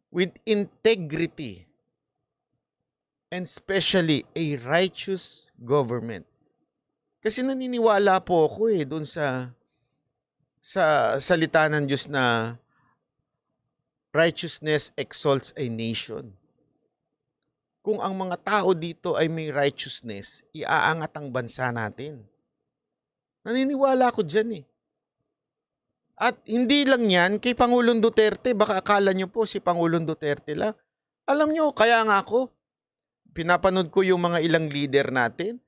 with integrity and especially a righteous government. Kasi naniniwala po ako doon sa salita ng Diyos na righteousness exalts a nation. Kung ang mga tao dito ay may righteousness, iaangat ang bansa natin. Naniniwala ako dyan eh. At hindi lang yan, kay Pangulong Duterte, baka akala nyo po si Pangulong Duterte lang. Alam nyo, kaya nga ako, pinapanood ko yung mga ilang leader natin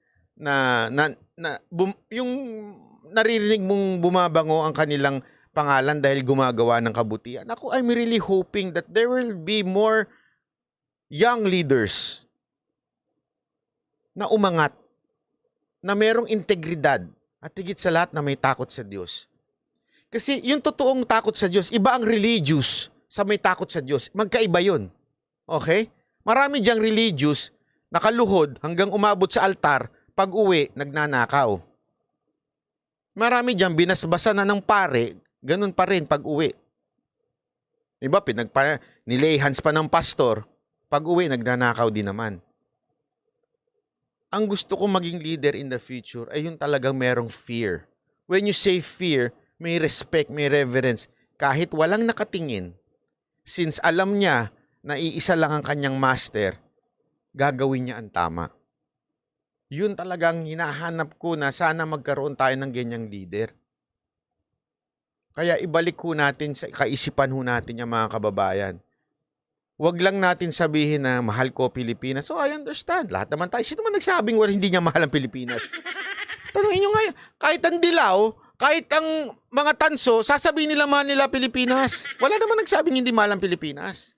yung naririnig mong bumabango ang kanilang pangalan dahil gumagawa ng kabutihan. Ako, I'm really hoping that there will be more young leaders na umangat, na merong integridad, at higit sa lahat na may takot sa Diyos. Kasi yung totoong takot sa Diyos, iba ang religious sa may takot sa Diyos. Magkaiba yun. Okay? Marami diyang religious, nakaluhod hanggang umabot sa altar, pag uwi, nagnanakaw. Marami diyang binasbasa na ng pare, ganun pa rin pag uwi. Diba? Nilehans pa ng pastor, pag uwi, nagnanakaw din naman. Ang gusto kong maging leader in the future ay yung talagang merong fear. When you say fear, may respect, may reverence. Kahit walang nakatingin, since alam niya na iisa lang ang kanyang master, gagawin niya ang tama. Yun talagang hinahanap ko na sana magkaroon tayo ng ganyang leader. Kaya ibalik ho natin, sa kaisipan ho natin yung mga kababayan. Huwag lang natin sabihin na mahal ko Pilipinas. So I understand. Lahat naman tayo. Sino man nagsabing hindi niya mahal ang Pilipinas? Tanungin nyo nga, kahit ang dilaw, kahit ang mga tanso, sasabihin nila mahal nila Pilipinas. Wala naman nagsabing hindi mahal ang Pilipinas.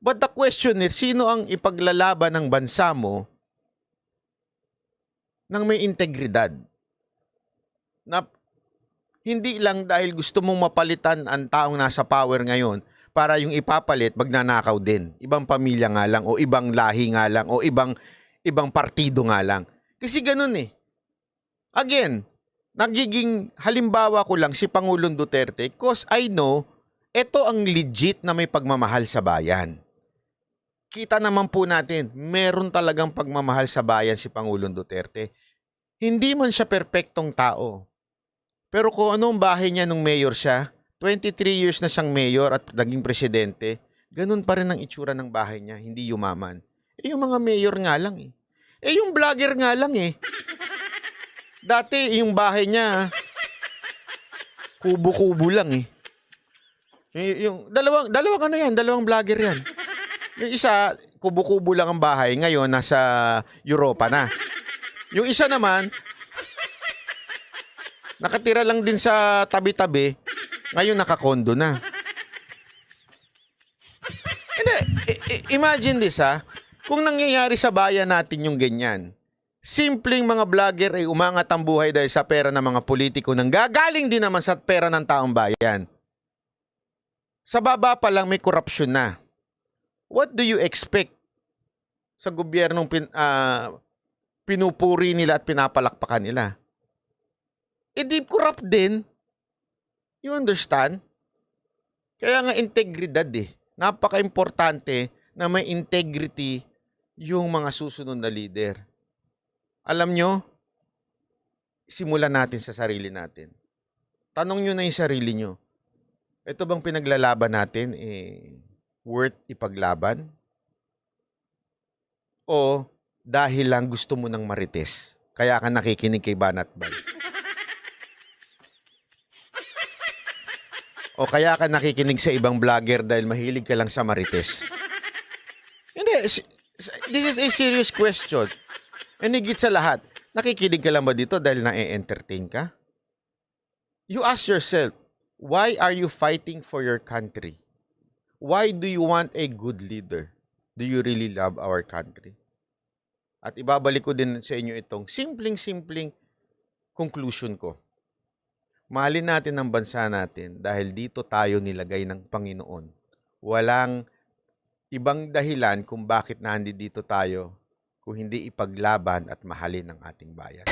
But the question is, sino ang ipaglalaban ng bansa mo nang may integridad? Na hindi lang dahil gusto mong mapalitan ang taong nasa power ngayon para yung ipapalit, magnanakaw din. Ibang pamilya nga lang, o ibang lahi nga lang, o ibang partido nga lang. Kasi ganun eh. Again, nagiging halimbawa ko lang si Pangulong Duterte because I know, ito ang legit na may pagmamahal sa bayan. Kita naman po natin, meron talagang pagmamahal sa bayan si Pangulong Duterte. Hindi man siya perpektong tao. Pero kung anong bahay niya nung mayor siya, 23 years na siyang mayor at naging presidente, ganun pa rin ang itsura ng bahay niya, hindi yumaman. Yung mga mayor nga lang eh. Yung vlogger nga lang eh. Dati yung bahay niya, kubo-kubo lang eh. Yung dalawang vlogger yan. Yung isa, kubo-kubo lang ang bahay, ngayon nasa Europa na. Yung isa naman, nakatira lang din sa tabi-tabi, ngayon nakakondo na. Imagine this kung nangyayari sa bayan natin yung ganyan. simpleng mga vlogger ay umangat ang buhay dahil sa pera ng mga politiko nang gagaling din naman sa pera ng taong bayan. Sa baba pa lang may korupsyon na. What do you expect sa gobyernong pinupuri nila at pinapalakpakan nila? Di corrupt din. You understand? Kaya nga integridad Napaka-importante na may integrity yung mga susunod na leader. Alam nyo, simulan natin sa sarili natin. Tanong nyo na yung sarili nyo. Ito bang pinaglalaban natin worth ipaglaban? O dahil lang gusto mo ng marites, kaya ka nakikinig kay Banat Bal? O kaya ka nakikinig sa ibang vlogger dahil mahilig ka lang sa marites? Hindi, this is a serious question. And higit sa lahat, nakikinig ka lang ba dito dahil na-entertain ka? You ask yourself, why are you fighting for your country? Why do you want a good leader? Do you really love our country? At ibabalik ko din sa inyo itong simpleng conclusion ko. Mahalin natin ang bansa natin dahil dito tayo nilagay ng Panginoon. Walang ibang dahilan kung bakit nandito tayo kung hindi ipaglaban at mahalin ang ating bayan.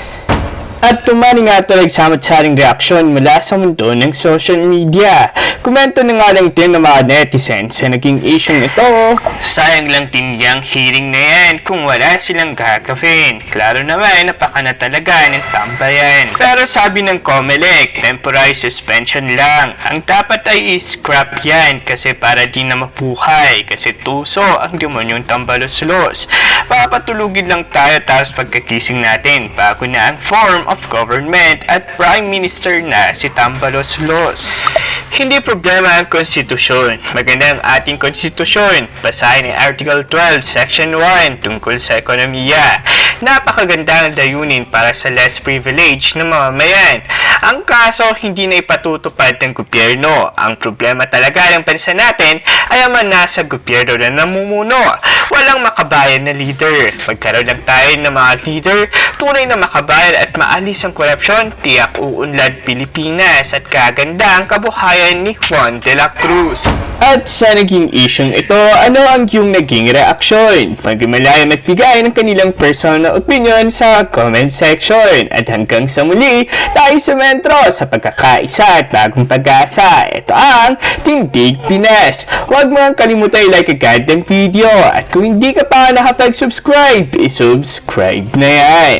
At tumani nga ito nagsamot-saring reaksyon mula sa mundo ng social media. Komento na nga lang din ng mga netizens sa naging issue ito. Sayang lang din yung hearing na yan kung wala silang gagawin. Klaro naman, napaka na talaga ng tambayan. Pero sabi ng COMELEC, temporary suspension lang. Ang dapat ay scrap yan kasi para di na mabuhay. Kasi tuso ang demonyong tambalos-los. Papatulugin lang tayo tapos pagkakising natin bago na ang form of government at Prime Minister na si Tambalos-los. Hindi problema ang konstitusyon. Maganda ang ating konstitusyon. Basahin ang Article 12, Section 1 tungkol sa ekonomiya. Napakaganda ng layunin para sa less privileged na mamamayan. Ang kaso, hindi na ipatutupad ng gobyerno. Ang problema talaga ng bansa natin ay ang nasa gobyerno na namumuno. Walang makabayan na leader. Magkaroon lang tayo ng mga leader, tunay na makabayan at maalis ang korupsyon, tiyak uunlad Pilipinas at kaganda ang kabuhayan ni Juan de la Cruz. At sa naging isyong ito, ano ang iyong naging reaksyon? Pag-imalayan at bigay ng kanilang personal opinion sa comment section. At hanggang sa muli, tayo sumentro sa pagkakaisa at bagong pag-asa. Ito ang Tindig Pinas. Huwag mo ang kalimutan i-like agad ng video. At kung hindi ka pa nakapag-subscribe, i-subscribe na yan.